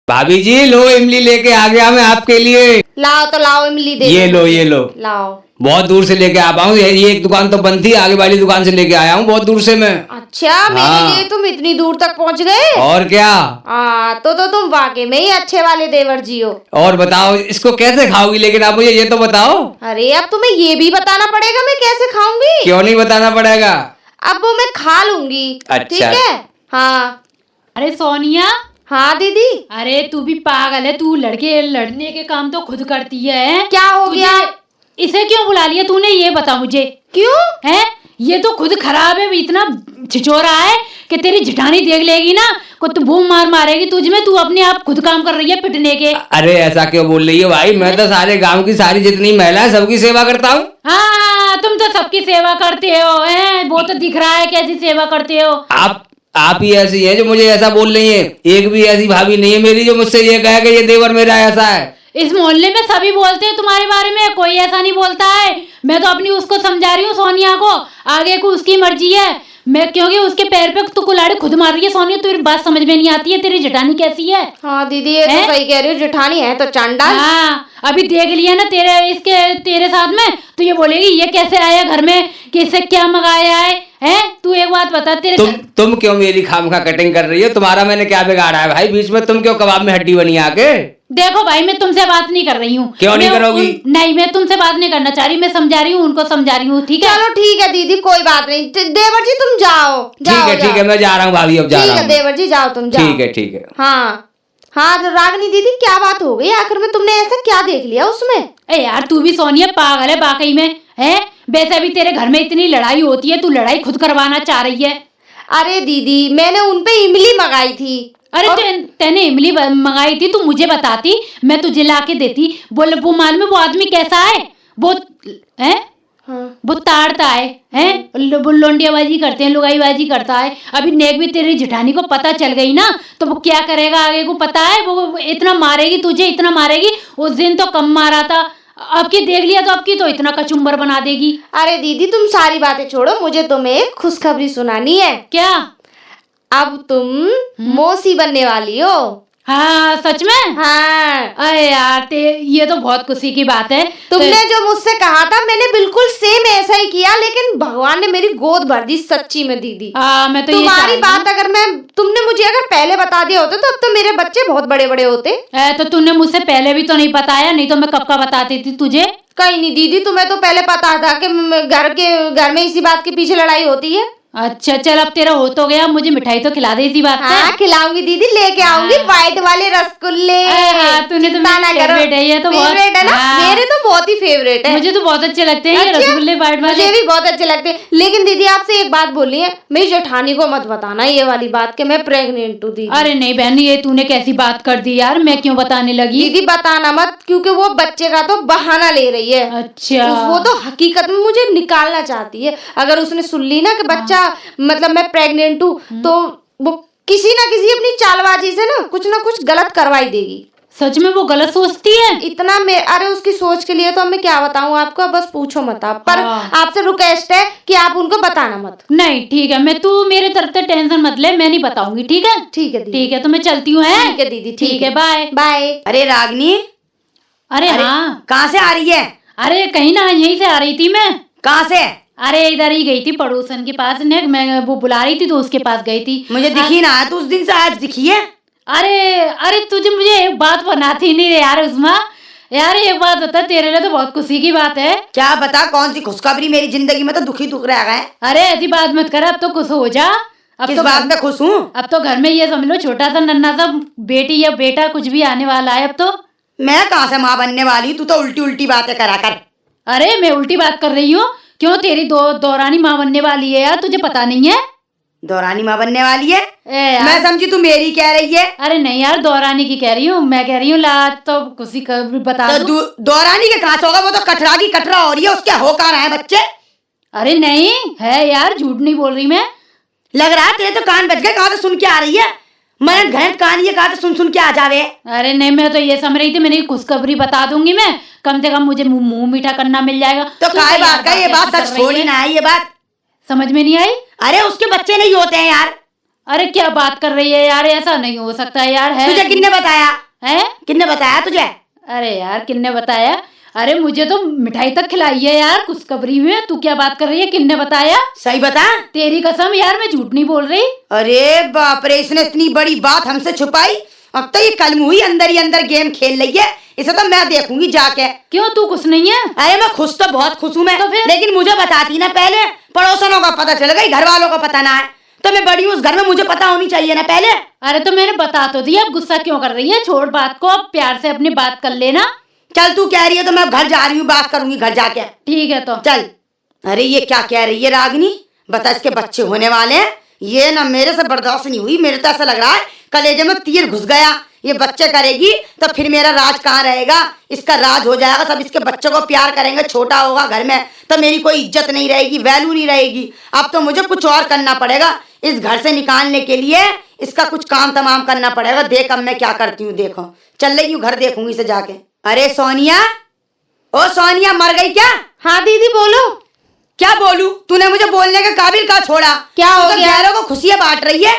भाभी जी लो, इमली लेके आ गया मैं आपके लिए। लाओ तो लाओ, इमली दे ये दो। लो ये लो। लाओ। बहुत दूर से लेके आ पाऊँ, ये एक दुकान तो बंद थी, आगे वाली दुकान से लेके आया हूँ बहुत दूर से मैं। अच्छा, मेरे हाँ। लिए तुम इतनी दूर तक पहुंच गए? और क्या। तो तुम वाकई में ही अच्छे वाले देवर जी हो। और बताओ इसको कैसे खाओगी, लेकिन आप मुझे ये तो बताओ। अरे अब तुम्हें ये भी बताना पड़ेगा मैं कैसे खाऊंगी। क्यों नहीं बताना पड़ेगा? अब वो मैं खा लूंगी। अच्छा। ठीक है। हाँ। अरे सोनिया, हाँ दीदी। अरे तू भी पागल है, तू लड़के लड़ने के काम तो खुद करती है। क्या हो तुझे गया? इसे क्यों बुला लिया तूने, ये बता मुझे। क्यों? है ये तो खुद खराब है, इतना छिचोरा है कि तेरी जिठानी देख लेगी ना को तो बूम मार मारेगी तुझ में। तू अपने आप खुद काम कर रही है पिटने के। अरे ऐसा क्यों बोल रही हो भाई, मैं तो सारे गांव की सारी जितनी महिलाएं सबकी सेवा करता हूँ। हाँ तुम तो सबकी सेवा करते हो, हैं वो तो दिख रहा है कैसी सेवा करते हो। आप ही ऐसी हैं जो मुझे ऐसा बोल रही हैं। एक भी ऐसी भाभी नहीं है मेरी जो मुझसे ये कहे कि ये देवर मेरा ऐसा है। इस मोहल्ले में सभी बोलते हैं तुम्हारे बारे में, कोई ऐसा नहीं बोलता है। मैं तो अपनी उसको समझा रही हूँ सोनिया को, आगे को उसकी मर्जी है। मैं क्योंकि उसके पैर पे तू कुल्हाड़ी खुद मार रही है। सोनिया तेरी बात समझ में नहीं आती है, तेरी जेठानी कैसी है। हाँ दीदी ये तो सही कह रही हो, जेठानी है तो चांडाल। हाँ अभी देख लिया ना तेरे साथ में, तो ये बोलेगी ये कैसे आया घर में, किससे क्या मंगाया है। तू एक बात बता, तेरे तुम क्यों मेरी खामखा कटिंग कर रही हो? तुम्हारा मैंने क्या बिगाड़ा है भाई बीच में? तुम क्यों कबाब में हड्डी बनी आके? देखो भाई मैं तुमसे बात नहीं कर रही हूँ। क्यों नहीं करोगी? नहीं मैं तुमसे बात नहीं करना चाह रही, मैं समझा रही हूँ, उनको समझा रही हूँ। ठीक है चलो ठीक है दीदी, कोई बात नहीं। देवर जी तुम जाओ। ठीक है मैं जा रहा हूँ भाभी, अब जा रहा ठीक है हूँ। देवर जी जाओ, तुम जाओ। ठीक है। हाँ हाँ रागनी दीदी क्या बात हो गई आखिर में, तुमने ऐसा क्या देख लिया उसमें? ए यार तू भी सोनिया पागल है वाकई में। है वैसे भी तेरे घर में इतनी लड़ाई होती है, तू लड़ाई खुद करवाना चाह रही है। अरे दीदी मैंने उनपे इमली मंगाई थी। अरे तेने इमली मंगाई थी, तू मुझे बताती, मैं तुझे ला के देती। बोल वो मालूम है वो आदमी कैसा है, वो है वो ताड़ता है वो लोंडियाबाजी करते हैं, लुगाईबाजी करता है। अभी नेक भी तेरी जिठानी को पता चल गई ना तो वो क्या करेगा आगे को पता है। वो इतना मारेगी तुझे, इतना मारेगी। उस दिन तो कम मारा था, अब की देख लिया तो अब की तो इतना कचुम्बर बना देगी। अरे दीदी तुम सारी बातें छोड़ो, मुझे तुम्हें एक खुशखबरी सुनानी है। क्या? अब तुम मौसी बनने वाली हो। हाँ सच में? हाँ। अरे यार ये तो बहुत खुशी की बात है। तुमने जो मुझसे कहा था मैंने बिल्कुल सेम ऐसा ही किया, लेकिन भगवान ने मेरी गोद भर दी सच्ची में दीदी। मैं तो तुम्हारी बात अगर तुमने मुझे अगर पहले बता दिया होता तो अब तो मेरे बच्चे बहुत बड़े बड़े होते। तो तूने मुझसे पहले भी तो नहीं बताया, नहीं तो मैं कब का बताती थी तुझे। कहीं नहीं दीदी, तुम्हें तो पहले पता था कि घर में इसी बात के पीछे लड़ाई होती है। अच्छा चल अब तेरा हो तो गया, मुझे मिठाई तो खिला दे इसी बात पे। हाँ खिलाऊंगी दीदी, लेके आऊंगी व्हाइट वाले रसगुल्ले। तूने तो ना करो, फेवरेट है ये तो, फेवरेट है ना। मेरे तो बहुत ही फेवरेट है, मुझे तो बहुत अच्छे लगते हैं ये रसगुल्ले व्हाइट वाले। मुझे भी बहुत अच्छे लगते हैं। लेकिन दीदी आपसे एक बात बोलनी है, मेरी जेठानी को मत बताना ये वाली बात कि मैं प्रेग्नेंट हूँ दीदी। अरे नहीं बहन, ये तूने कैसी बात कर दी यार, मैं क्यों बताने लगी। दीदी बताना मत, क्योंकि वो बच्चे का तो बहाना ले रही है। अच्छा वो तो हकीकत में मुझे निकालना चाहती है। अगर उसने सुन ली ना कि बच्चा मतलब मैं प्रेग्नेंट हूँ तो वो किसी ना किसी अपनी चालबाजी से ना कुछ गलत करवाई देगी। सच में वो गलत सोचती है इतना अरे उसकी सोच के लिए तो मैं क्या बताऊं आपको, बस पूछो मत आप। पर आपसे रिक्वेस्ट है कि आप उनको बताना मत। नहीं ठीक है, मैं तू मेरे तरफ से टेंशन मत ले, मैं नहीं बताऊंगी। ठीक है ठीक है दीदी, ठीक है तो मैं चलती हूँ। ठीक है दीदी, ठीक है बाय बाय। अरे रागनी, अरे हाँ कहाँ से आ रही है? अरे कहीं ना यहीं से आ रही थी मैं। कहाँ से? अरे इधर ही गई थी पड़ोसन के पास ने, मैं वो बुला रही थी तो उसके पास गई थी। मुझे दिखी ना तो उस दिन से आज दिखी है। अरे तुझे मुझे एक बात बनाती नहीं रे यार उस्मा। यार एक बात बता, तेरे लिए तो बहुत खुशी की बात है। क्या बता, कौन सी खुशखबरी? मेरी जिंदगी में तो दुखी दुख रह गए। अरे ऐसी बात मत कर, अब तो खुश हो जा। अब किस तो बात में खुश हूँ? अब तो घर में ये समझ लो छोटा सा नन्हा सा बेटी या बेटा कुछ भी आने वाला है अब तो। मैं कहाँ से माँ बनने वाली? तू तो उल्टी उल्टी बातें करा कर। अरे मैं उल्टी बात कर रही हूँ क्यों? तेरी दौरानी माँ बनने वाली है यार, तुझे पता नहीं है? दौरानी माँ बनने वाली है? यार। मैं समझी तू मेरी कह रही है। अरे नहीं यार, दौरानी की कह रही हूँ, मैं कह रही हूँ लाज तो खुशी बता तो दूं। दौरानी के कहाँ से होगा? वो तो कटरा की कटरा हो रही है, उसके हो कहाँ रहे हैं बच्चे? अरे नहीं है यार, झूठ नहीं बोल रही मैं। लग रहा है तेरे तो कान बज गए। कहाँ से सुन के आ रही है? मैं घंट कहानी है, कहाँ से सुन के आ जावे। अरे नहीं, मैं तो ये समझ रही थी मैंने खुशखबरी बता दूंगी मैं, कम से कम मुझे मुंह मीठा करना मिल जाएगा। तो काय बात का ये बात सच थोड़ी ना है। ये बात समझ में नहीं आई? अरे उसके बच्चे नहीं होते हैं यार। अरे क्या बात कर रही है यार, ऐसा नहीं हो सकता यार। है तुझे किसने बताया? है किसने बताया तुझे? अरे यार किसने बताया? अरे मुझे तो मिठाई तक खिलाई है यार खुशखबरी में, तू क्या बात कर रही है? किसने बताया? सही बता। तेरी कसम यार, मैं झूठ नहीं बोल रही। अरे बाप रे, इसने इतनी बड़ी बात हमसे छुपाई। अब तो ये कल मुही अंदर ही अंदर गेम खेल रही है। इसे तो मैं देखूंगी जाके। क्यों तू खुश नहीं है? अरे मैं खुश तो बहुत खुश हूँ मैं, तो फिर? लेकिन मुझे बताती ना पहले। पड़ोसनों का पता चल गई, घर वालों का पता ना है। तो मैं बड़ी हूँ उस घर में, मुझे पता होनी चाहिए ना पहले। अरे तो मैंने बता तो दिया, अब गुस्सा क्यों कर रही है? छोड़ बात को, अब प्यार से अपनी बात कर लेना। चल तू कह रही है तो मैं घर जा रही हूँ, बात करूंगी घर जाके। ठीक है तो चल। अरे ये क्या कह रही है रागनी? बता, इसके बच्चे होने वाले हैं। ये ना मेरे से बर्दाश्त नहीं हुई। मेरे तो ऐसा लग रहा है कलेजे में तीर घुस गया। ये बच्चे करेगी तो फिर मेरा राज कहाँ रहेगा? इसका राज हो जाएगा, सब इसके बच्चों को प्यार करेंगे। छोटा होगा घर में तो मेरी कोई इज्जत नहीं रहेगी, वैल्यू नहीं रहेगी। अब तो मुझे कुछ और करना पड़ेगा इस घर से निकालने के लिए। इसका कुछ काम तमाम करना पड़ेगा। देख अब मैं क्या करती हूँ। देखो चल रही हूँ घर, देखूंगी इसे जाके। अरे सोनिया, ओ सोनिया, मर गई क्या? हाँ दीदी बोलो। क्या बोलूं? तूने मुझे बोलने के काबिल का छोड़ा। क्या हो तो गया? गैरों को खुशियां बांट रही है।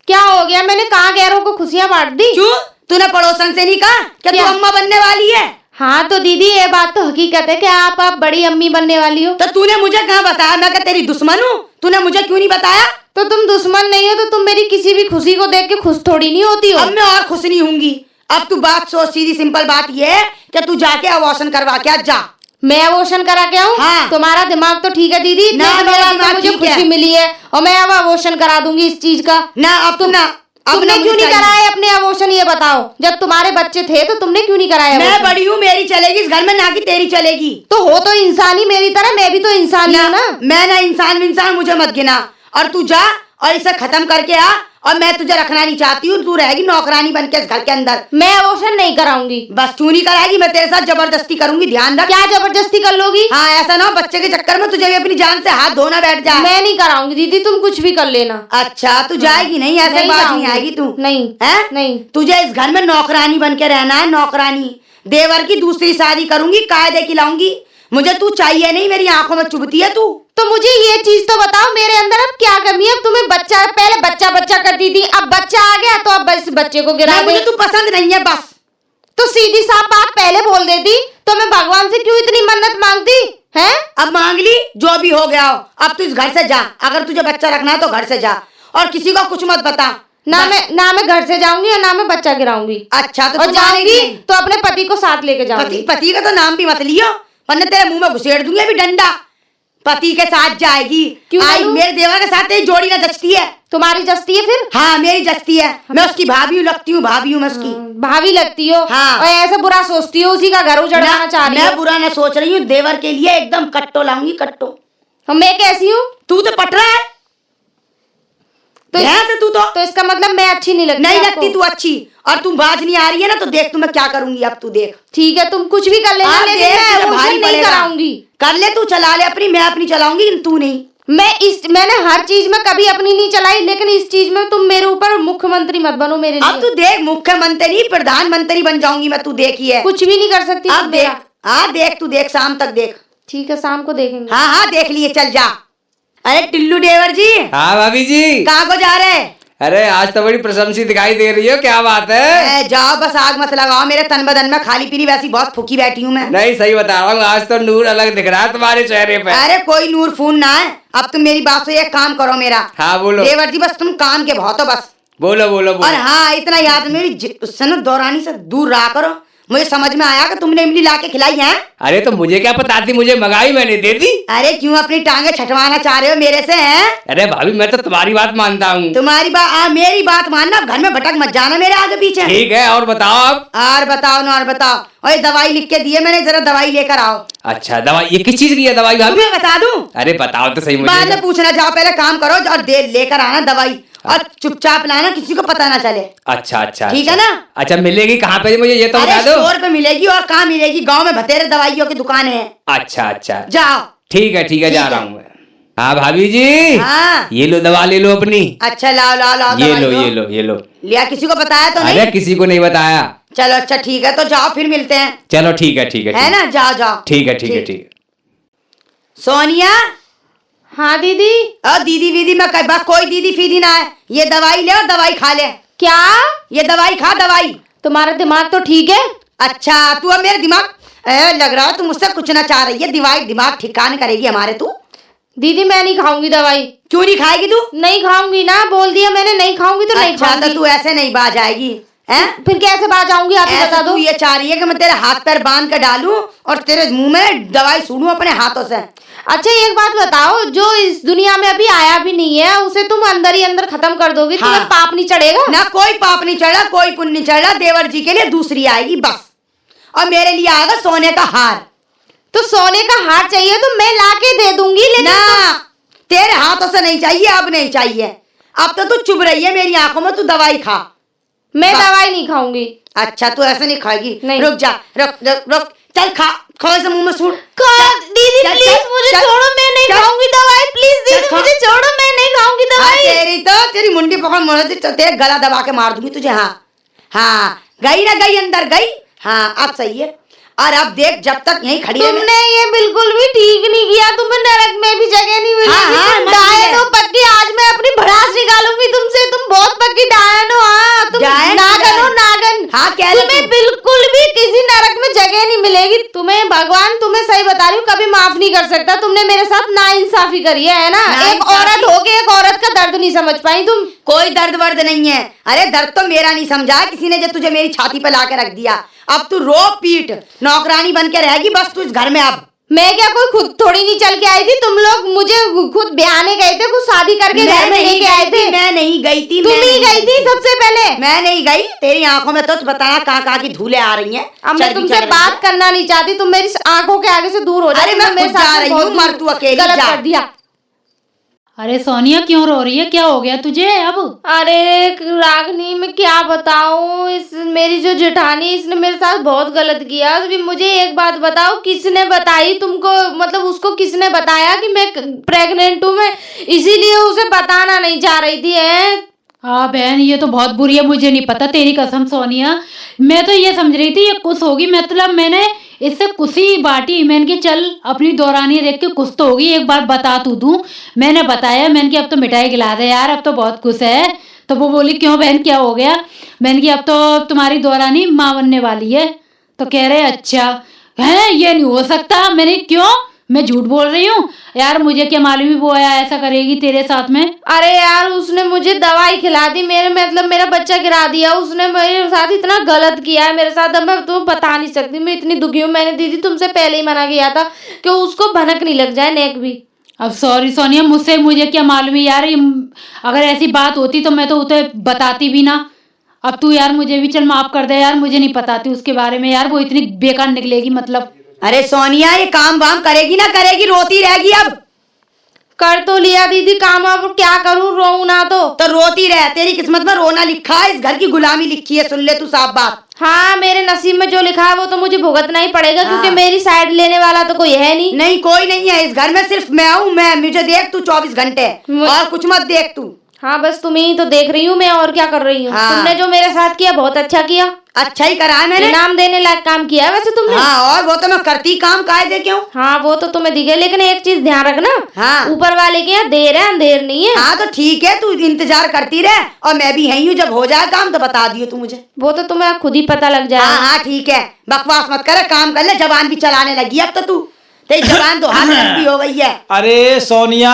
क्या हो गया? मैंने कहाँ गैरों को खुशियाँ बांट दी? क्यों? तूने पड़ोसन से नहीं कहा कि तू क्या? अम्मा बनने वाली है? हाँ तो दीदी ये बात तो हकीकत है कि आप बड़ी अम्मी बनने वाली हो। तो तूने मुझे कहाँ बताया? मैं क्या तेरी दुश्मन हूँ? तूने मुझे क्यों नहीं बताया? तो तुम दुश्मन नहीं हो तो तुम मेरी किसी भी खुशी को देख के खुश थोड़ी नहीं होती हो। अब मैं और खुश नहीं होंगी। अब तू बात सोच, सीधी सिंपल बात ये है कि तू जाके अबॉर्शन करवा के आ जा। मैं अबॉर्शन करा के आऊँ? हाँ। तुम्हारा दिमाग तो ठीक है दीदी, ना, इतने मेरा दिमाग दिमाग मुझे ठीक है। खुशी मिली है और मैं अब अबॉर्शन करा दूंगी इस चीज का। ना अब तुम ना, अब तुमने ना क्यों मुझे नहीं चाहिए। कराया अपने अबॉर्शन? ये बताओ, जब तुम्हारे बच्चे थे तो तुमने क्यों नहीं कराया मैं abortion? बड़ी हूँ, मेरी चलेगी इस घर में, ना कि तेरी चलेगी। तो हो तो इंसान ही मेरी तरह, मैं भी तो इंसान ही हूँ ना। मैं ना इंसान, मुझे मत गिना। और तू जा और इसे खत्म करके आ। और मैं तुझे रखना नहीं चाहती हूँ, तू रहेगी नौकरानी बन के इस घर के अंदर। मैं अबॉर्शन नहीं कराऊंगी। बस तू नहीं कराएगी, मैं तेरे साथ जबरदस्ती करूंगी, ध्यान रख। क्या जबरदस्ती कर लोगी? हाँ, ऐसा ना हो बच्चे के चक्कर में तुझे भी अपनी जान से हाथ धोना बैठ जाए। मैं नहीं कराऊंगी दीदी, तुम कुछ भी कर लेना। अच्छा तू जाएगी नहीं? ऐसे नहीं बात नहीं जाऊंगी। आएगी तू। नहीं है? नहीं। तुझे इस घर में नौकरानी बन के रहना है, नौकरानी। देवर की दूसरी शादी करूंगी, कायदे की लाऊंगी। मुझे तू चाहिए नहीं, मेरी आंखों में चुभती है तू। तो मुझे ये चीज तो बताओ, मेरे अंदर अब क्या कमी है? अब तुम्हें बच्चा, पहले बच्चा बच्चा करती थी, अब बच्चा आ गया तो अब बस बच्चे को गिरा मुझे दे। तू पसंद नहीं है बस। तो सीधी साफ बात पहले बोल देती तो मैं भगवान से क्यों इतनी मन्नत मांगती है? अब मांग ली, जो भी हो गया हो। अब तू इस घर से जा, अगर तुझे बच्चा रखना है तो घर से जा, और किसी को कुछ मत बता। ना मैं घर से जाऊंगी और ना मैं बच्चा गिराऊंगी। अच्छा, तो और तू जाऊंगी मानेगी? तो अपने पति को साथ लेके जाऊंगी। पति का तो नाम भी मत लियो, वरना तेरे मुंह में घुसेड़ दूंगी अभी डंडा। पति के साथ जाएगी? क्यों आई डालूं? मेरे देवर के साथ तेरी जोड़ी ना जचती है। तुम्हारी जस्ती है फिर? हाँ, मेरी जचती है। मैं उसकी भाभी हूँ, लगती हूँ भाभी हूँ मैं उसकी। भाभी लगती हो? हाँ। और ऐसा बुरा सोचती हो, उसी का घर उजड़वाना चाह रही मैं हो? बुरा ना सोच रही हूँ, देवर के लिए एकदम कट्टो लाऊंगी, कट्टो। और मैं कैसी हूँ? तू तो पटरा है तो ध्यान से। तू तो इसका मतलब मैं अच्छी नहीं लगती? नहीं आपको? लगती तू अच्छी, और तुम बाज नहीं आ रही है ना, तो देख तू मैं क्या करूंगी अब। तू देख, ठीक है, तुम कुछ भी कर लेना, अब लेकिन देख, मैं तुझे वो भारी नहीं पड़ेगा। कराऊंगी। कर ले, तू चला ले अपनी, मैं अपनी चलाऊंगी, तू नहीं। मैंने हर चीज में कभी अपनी नहीं चलाई, लेकिन इस चीज में तुम मेरे ऊपर मुख्यमंत्री मत बनो मेरे लिए। अब तू देख, मुख्यमंत्री प्रधानमंत्री बन जाऊंगी मैं, तू देखिए। कुछ भी नहीं कर सकती अब तुम देख, मेरा। हाँ देख, तू देख, शाम तक देख। ठीक है, शाम को देखेंगे। हाँ हाँ देख लिए, चल जा। अरे टिल्लू देवर जी, हाँ भाभी जी। कहाँ को जा रहे? अरे आज तो बड़ी प्रशंसी दिखाई दे रही हो, क्या बात है? जाओ, बस आग मत लगाओ मेरे तन बदन में, खाली पीली वैसी बहुत फुकी बैठी हूँ मैं। नहीं, सही बता रहा हूँ, आज तो नूर अलग दिख रहा है तुम्हारे चेहरे पे। अरे कोई नूर फून ना है। अब तुम मेरी बात से एक काम करो मेरा। हाँ बोलो। देवर जी, बस तुम काम के बहुत हो बस। बोलो बोलो और बोलो। हाँ, इतना याद मेरी सनत दौरानी से दूर रहा करो। मुझे समझ में आया कि तुमने इमली ला के खिलाई है। अरे तो मुझे क्या पता थी, मुझे मंगाई मैंने दे दी। अरे क्यों अपनी टांगे छटवाना चाह रहे हो मेरे से? हैं? अरे भाभी मैं तो तुम्हारी बात मानता हूँ। तुम्हारी बात, मेरी बात मानना, घर में भटक मत जाना मेरे आगे पीछे। ठीक है, और बताओ आप। और बताओ ना, और बताओ। और दवाई लिख के दिए मैंने, जरा दवाई लेकर आओ। अच्छा, दवाई ये किस चीज की है दवाई भाभी? तुम्हें बता दूं? अरे बताओ तो सही बाद मुझे। में पूछना, जाओ पहले काम करो और दे लेकर आना दवाई, और चुपचाप लाना, किसी को पता ना चले। अच्छा अच्छा, ठीक है ना? अच्छा, मिलेगी कहाँ पे मुझे ये तो अरे बता दो। स्टोर पे मिलेगी, और कहाँ मिलेगी? गांव में बतेरे दवाइयों की दुकान है। अच्छा अच्छा, जाओ। ठीक है ठीक जा है। रहा हूँ मैं। हाँ भाभी जी। हाँ। ये लो दवा, ले लो अपनी। अच्छा, लाओ लाओ लाओ ये दवाई लो लो। ये लो ये लो। लिया? किसी को बताया तो अरे नहीं? किसी को नहीं बताया। चलो अच्छा ठीक है, तो जाओ फिर मिलते हैं। चलो ठीक है ठीक है है ना? जाओ जाओ। ठीक है ठीक है ठीक है। सोनिया। हाँ दीदी। दीदी वीदी में कोई दीदी फीदी ना है। ये दवाई ले और दवाई खा ले। क्या? ये दवाई खा, दवाई। तुम्हारा दिमाग तो ठीक है? अच्छा, तू अब मेरे दिमाग लग रहा है तू मुझसे कुछ ना चाह रही है। दिमाग ठिकाने करेगी हमारे तू। दीदी मैं नहीं खाऊंगी दवाई। क्यों नहीं खाएगी तू? नहीं खाऊंगी ना, बोल दिया मैंने, नहीं खाऊंगी तो नहीं अच्छा, खाऊंगी। तो तू ऐसे नहीं बाज आएगी हैं? फिर कैसे बात आऊंगी, आप ही ऐसे बता तू दो। ये चाह रही है कि मैं तेरे हाथ पैर बांध कर डालूं और तेरे मुंह में दवाई सूंढूं अपने हाथों से? अच्छा एक बात बताओ, जो इस दुनिया में अभी आया भी नहीं है, उसे तुम अंदर ही अंदर खत्म कर दोगी? हाँ। तुम्हें पाप नहीं चढ़ेगा? ना कोई पाप नहीं चढ़ा, कोई पुण्य नहीं चढ़ा। देवर जी के लिए दूसरी आएगी बस, और मेरे लिए आएगा सोने का हार। तो सोने का हार चाहिए तो मैं लाके दे दूंगी, लेकिन ना, तेरे हाथों से नहीं चाहिए, अब नहीं चाहिए। अब तो तू चुभ रही है मेरी आंखों में। तू दवाई खा। मैं बस। दवाई नहीं खाऊंगी। अच्छा, तू ऐसे नहीं खाएगी? नहीं। रुक जा, रुक रुक रुक, चल खा, खोए से मुंह में सूट। दीदी चल, प्लीज चल, मुझे चल, छोड़ो, मैं नहीं चल। खाऊंगी दवाई। प्लीज चल, दीदी खा। मुझे छोड़ो, मैं नहीं खाऊंगी दवाई। तेरी मुंडी पकड़ मोड़ दी, तेरे गला दबा के मार दूंगी तुझे। हाँ हाँ, गई ना गई, अंदर गई। हाँ अब सही है। और अब देख, जब तक यहीं खड़ी है तुमने ये बिल्कुल भी ठीक नहीं किया। तुम्हें नरक में भी जगह नहीं मिलेगी। हाँ, हाँ, तुम मत डायन मिले। हो पक्की। आज मैं अपनी भड़ास निकालूंगी तुमसे। तुम बहुत पक्की डायन हो। हाँ तुम डायन, नागन हो, डायन। नागन। हाँ, कह ले तुम्हें तू। बिल्कुल भी किसी नरक में जगह नहीं मिलेगी। तुम्हें भगवान, तुम्हें सही बता रही हूँ, कभी माफ नहीं कर सकता। तुमने मेरे साथ नाइंसाफी करी है ना? एक नाइंसाफी। औरत होके एक औरत का दर्द नहीं समझ पाई तुम। कोई दर्द वर्द नहीं है। अरे दर्द तो मेरा नहीं समझा किसी ने, जो तुझे मेरी छाती पे ला के रख दिया। अब तू रो पीट, नौकरानी बन के रहेगी बस तू इस घर में। अब मैं क्या कोई खुद थोड़ी नहीं चल के आई थी? तुम लोग मुझे खुद ब्याने गए थे, कुछ शादी करके घर में लेके आए थे। मैं नहीं गई थी। तुम मैं ही नहीं गई थी सबसे पहले। मैं नहीं गई। तेरी आंखों में तो बताना कहाँ की धूले आ रही हैं। अब मैं चर्बी तुमसे चढ़ रही बात है। करना नहीं चाहती। तुम मेरी आंखों के आगे से दूर हो जाओ। अरे मैं तुमने मेरे खुद जा साथ में रही बहुत हूँ, मर तू अकेली गलत जा। कर दिया। अरे सोनिया क्यों रो रही है, क्या हो गया तुझे अब? अरे रागनी, मैं क्या बताऊं, इस मेरी जो जेठानी, इसने मेरे साथ बहुत गलत किया। अभी मुझे एक बात बताओ, किसने बताई तुमको? मतलब उसको किसने बताया कि मैं प्रेग्नेंट हूँ? मैं इसीलिए उसे बताना नहीं चाह रही थी। हाँ बहन, ये तो बहुत बुरी है, मुझे नहीं पता, तेरी कसम सोनिया। मैं तो ये समझ रही थी ये कुछ होगी, मतलब मैंने इससे कुशी बांटी। मैंने कि चल अपनी दौरानी देख के कुछ तो होगी, एक बार बता तू दूं। मैंने बताया, मैंने कि अब तो मिठाई खिला दे यार, अब तो बहुत खुश है। तो वो बोली क्यों बहन, क्या हो गया? मैंने कि अब तो तुम्हारी दौरानी माँ बनने वाली है। तो कह रहे अच्छा है, ये नहीं हो सकता। मैंने क्यों, मैं झूठ बोल रही हूँ यार, मुझे क्या मालूम ही वो आया ऐसा करेगी तेरे साथ में। अरे यार उसने मुझे दवाई खिला दी, मेरे मतलब मेरा बच्चा गिरा दिया उसने, मेरे साथ इतना गलत किया है मेरे साथ। अब मैं तुम्हें बता नहीं सकती, मैं इतनी दुखी हूँ। मैंने दीदी तुमसे पहले ही मना किया था कि उसको भनक नहीं लग जाए, नेक भी। अब सॉरी सोनिया, मुझे क्या मालूम है यार, अगर ऐसी बात होती तो मैं तो उसे बताती भी ना। अब तू यार मुझे भी चल माफ कर दे यार, मुझे नहीं पता थी उसके बारे में यार, वो इतनी बेकार निकलेगी मतलब। अरे सोनिया, ये काम वाम करेगी ना करेगी, रोती रहेगी अब। कर तो लिया दीदी काम, अब क्या करूं, रोऊं ना तो रोती रहे, तेरी किस्मत में रोना लिखा है, इस घर की गुलामी लिखी है, सुन ले तू साफ बात। हाँ मेरे नसीब में जो लिखा है वो तो मुझे भुगतना ही पड़ेगा, क्योंकि मेरी साइड लेने वाला तो कोई है नहीं। नहीं कोई नहीं है इस घर में, सिर्फ मैं हूँ। मैं, मुझे देख तू 24 घंटे, और कुछ मत देख तू। हाँ बस तुम्हें ही तो देख रही हूँ मैं, और क्या कर रही हूँ। हाँ। तुमने जो मेरे साथ किया बहुत अच्छा किया, अच्छा ही करा है मैंने, इनाम देने लायक काम किया है वैसे तुमने। हाँ, और वो तो मैं करती काम कायदे क्यों। हाँ वो तो तुम्हें दिखे, लेकिन एक चीज ध्यान रखना, हाँ। ऊपर वाले के यहाँ देर है अंधेर नहीं है। हाँ तो ठीक है, तू इंतजार करती रहे, और मैं भी यही हूँ, जब हो जाए काम तो बता दियो तू मुझे। वो तो तुम्हें खुद ही पता लग जाए। हाँ हाँ ठीक है, बकवास मत कर, काम कर ले, जबान भी चलाने लगी अब तो तू, तेरी जबान तो हाथ लंबी हो गई है। अरे सोनिया,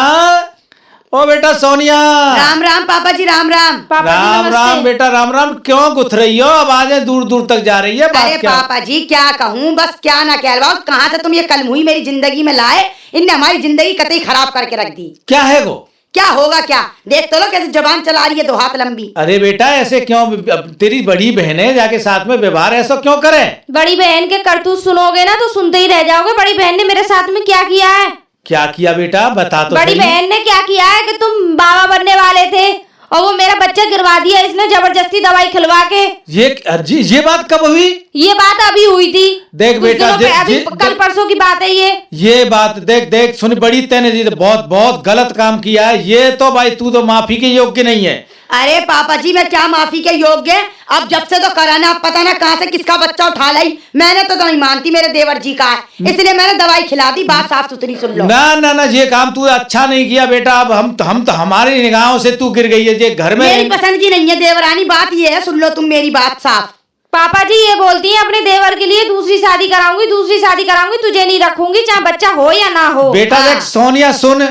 ओ बेटा सोनिया। राम राम पापा जी, राम राम। पापा जी राम नमस्ते। राम बेटा, राम राम। क्यों गुथ रही हो, आवाजें दूर दूर तक जा रही है, अरे बात क्या? पापा जी क्या कहूँ, बस क्या ना कहलवाओ, कहाँ से तुम ये कलमुही मेरी जिंदगी में लाए, इनने हमारी जिंदगी कतई खराब करके रख दी। क्या है वो? क्या होगा क्या, देख तो लो कैसे जबान चला रही है, दो हाथ लंबी। अरे बेटा ऐसे क्यों, अब तेरी बड़ी बहन है, जाके साथ में व्यवहार ऐसा क्यों करे? बड़ी बहन के करतूत सुनोगे ना तो सुनते ही रह जाओगे। बड़ी बहन ने मेरे साथ में क्या किया है? क्या किया बेटा, बता तो बड़ी सही। बहन ने क्या किया है कि तुम बाबा बनने वाले थे और वो मेरा बच्चा गिरवा दिया इसने जबरदस्ती दवाई खिलवा के। ये बात कब हुई? ये बात अभी हुई थी, देख कुछ बेटा, दिनों पे, अभी कल परसों की बात है ये बात देख देख सुन, बड़ी तेने जी बहुत बहुत गलत काम किया है ये तो भाई, तू तो माफी के योग्य नहीं है। अरे पापा जी मैं क्या माफी के योग्य, अब जब से तो करा ना, अब पता ना कहाँ से किसका बच्चा उठा लाई, मैंने तो नहीं मानती मेरे देवर जी का है, इसलिए मैंने दवाई खिला दी, बात साफ सुथरी सुन लो। ना ना ना, ये काम तू अच्छा नहीं किया बेटा। अब हम तो हमारी निगाहों से तू गिर गई है ये घर में। मेरी पसंद की नहीं है देवरानी, बात ये है, सुन लो तुम मेरी बात साफ। पापा जी ये बोलती है अपने देवर के लिए दूसरी शादी कराऊंगी, तुझे नहीं रखूंगी, चाहे बच्चा हो या ना हो। बेटा देख सोनिया सुन,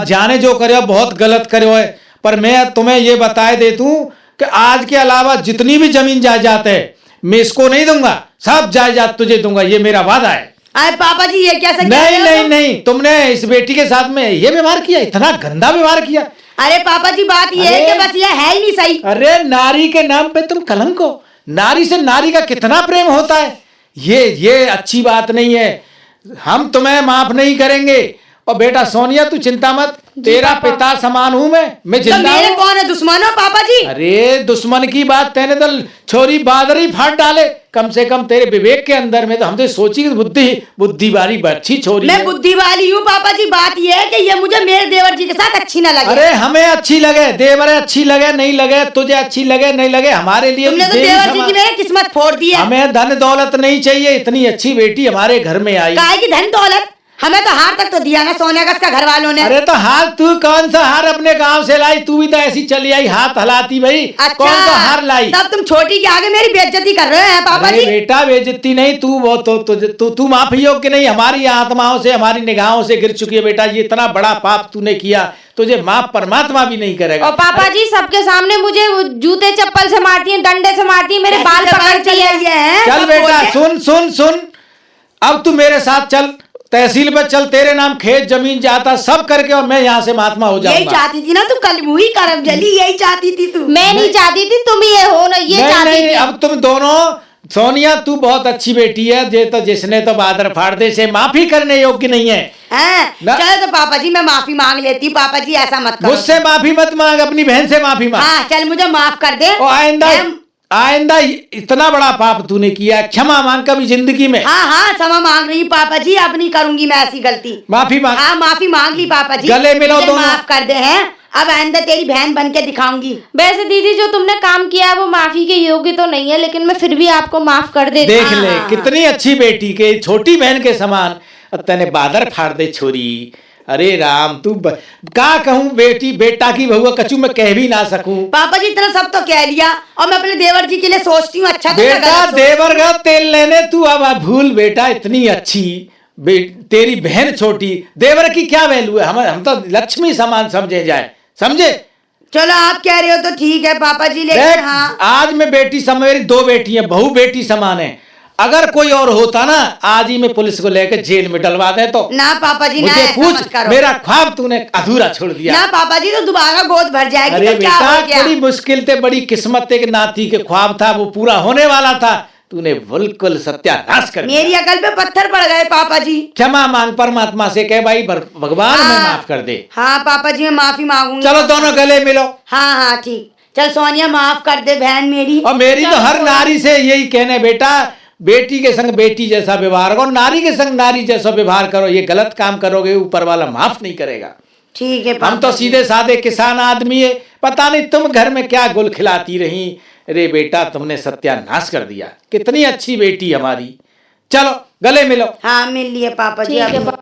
जाने जो करे बहुत गलत करे है, पर मैं तुम्हें ये बताए दे दूं कि आज के अलावा जितनी भी जमीन जायदाद है मैं इसको नहीं दूंगा, सब जायदाद तुझे दूंगा, ये मेरा वादा है। अरे पापा जी ये कैसे नहीं नहीं नहीं, तुमने इस बेटी के साथ में ये व्यवहार किया, इतना गंदा व्यवहार किया। अरे पापा जी बात ये है कि बस ये है ही नहीं सही। अरे नारी के नाम पे तुम कलंक हो, नारी से नारी का कितना प्रेम होता है, ये अच्छी बात नहीं है, हम तुम्हें माफ नहीं करेंगे। और बेटा सोनिया तू चिंता मत, तेरा पिता समान हूं मैं तो जिंदा मेरे हूं। कौन है दुश्मन हो पापा जी? अरे दुश्मन की बात तेने तो छोरी बादरी फाड़ डाले, कम से कम तेरे विवेक के अंदर में तो हम तो सोची कि बुद्धि वाली अच्छी छोरी मैं है। बुद्धि वाली हूँ पापा जी, बात ये है कि ये मुझे मेरे देवर जी के साथ अच्छी ना लगे। अरे हमें अच्छी लगे, देवरे अच्छी लगे नहीं लगे, तुझे अच्छी लगे नहीं लगे, हमारे लिए तुमने तो देवी देवर जी समान। की मेरी किस्मत फोड़ दी है। हमें धन दौलत नहीं चाहिए, इतनी अच्छी बेटी हमारे घर में आई। काहे की धन दौलत, हमें तो हार तक तो दिया ना सोनिया का घर वालों ने। अरे तो हार तू कौन सा हार अपने गांव से लाई, तू भी तो ऐसी चली आई हाथ हलाती भाई। अच्छा, कौन सा हार लाई? तब तुम छोटी के आगे मेरी बेइज्जती कर रहे हैं पापा अरे जी। बेटा बेइज्जती नहीं, तू वो तू माफी योग्य नहीं, हमारी आत्माओं से हमारी निगाहों से गिर चुकी है बेटा, ये इतना बड़ा पाप तूने किया, तुझे माफ परमात्मा भी नहीं करेगा। और पापा जी सबके सामने मुझे जूते चप्पल से मारती है, डंडे से मारती है, मेरे ऐसी बाल जबान पकड़ती है। चलाई है, चल सब बेटा बोल के। सुन सुन सुन, अब तू मेरे साथ चल, तहसील पे चल, तेरे नाम खेत जमीन जाता सब करके, और मैं यहाँ से महात्मा हो यही जाऊंगा। चाहती थी ना तू, कल मुही करम जली, यही चाहती थी तू। मैं नहीं चाहती थी, तुम ये हो ना, ये नहीं चाहती नहीं, थी। अब तुम दोनों, सोनिया तू बहुत अच्छी बेटी है, जे तो जिसने तो बादर फाड़ दे से माफी करने योग्य नहीं है। ना- चलो तो पापा जी मैं माफी मांग लेती हूँ, पापा जी ऐसा मत करो। मुझसे माफी मत मांग, अपनी बहन से माफी मांग। हाँ चल मुझे माफ कर दे। और मैं- आइंदा इतना बड़ा पाप तूने किया, क्षमा मांग कभी जिंदगी में। हाँ हाँ क्षमा मांग रही हूँ पापा जी, अब नहीं करूंगी मैं ऐसी गलती। माफी मांग। हाँ माफी मांग ली पापा जी, गले मिलो मुझे दोनों। माफ कर दे हैं, अब आइंदा तेरी बहन बन के दिखाऊंगी। वैसे दीदी जो तुमने काम किया है वो माफी के योग्य तो नहीं है, लेकिन मैं फिर भी आपको माफ कर देती देख हूँ। ले कितनी अच्छी बेटी के छोटी बहन के समान तने बादर फाड़ दे छोरी। अरे राम तू का कहूँ बेटी बेटा की बहुआ कचू मैं कह भी ना सकूं। पापा जी इतना सब तो कह लिया और मैं अपने देवर जी के लिए सोचती हूँ अच्छा तो क्या बेटा गलत सोच- देवर का तेल लेने तू अब भूल बेटा इतनी अच्छी तेरी बहन छोटी देवर की क्या वैल्यू है। हम तो लक्ष्मी समान समझे जाए समझे। चलो आप कह रहे हो तो ठीक है पापा जी, देख लेकिन हाँ आज मैं बेटी समान मेरी 2 बेटी है बहू बेटी समान है। अगर कोई और होता ना आज ही मैं पुलिस को लेकर जेल में डलवा दे। तो ना पापा जी ना मुझे ऐसा मत पूछ करो। मेरा ख्वाब तूने अधूरा छोड़ दिया। ना पापा जी तो दोबारा गोद भर जाएगी अरे तो क्या बेटा हो गया? बड़ी मुश्किल थे बड़ी किस्मत थे कि नाती के ख्वाब था वो पूरा होने वाला था। तूने बिल्कुल सत्यानाश कर दिया। मेरी अकल पे पत्थर पड़ गए पापा जी। क्षमा मांग परमात्मा से कह भाई भगवान हमें माफ कर दे। हाँ पापा जी मैं माफी मांगूंगी। चलो दोनों गले मिलो। हाँ हाँ ठीक। चल सोनिया माफ कर दे बहन मेरी। और मेरी तो हर नारी से यही कहने बेटा बेटी के संग बेटी जैसा व्यवहार करो नारी के संग नारी जैसा व्यवहार करो। ये गलत काम करोगे ऊपर वाला माफ नहीं करेगा। ठीक है हम तो सीधे साधे किसान आदमी है। पता नहीं तुम घर में क्या गुल खिलाती रही। अरे बेटा तुमने सत्यानाश कर दिया। कितनी अच्छी बेटी हमारी। चलो गले मिलो। हाँ मिल लिए पापा जी। ठीक है अब-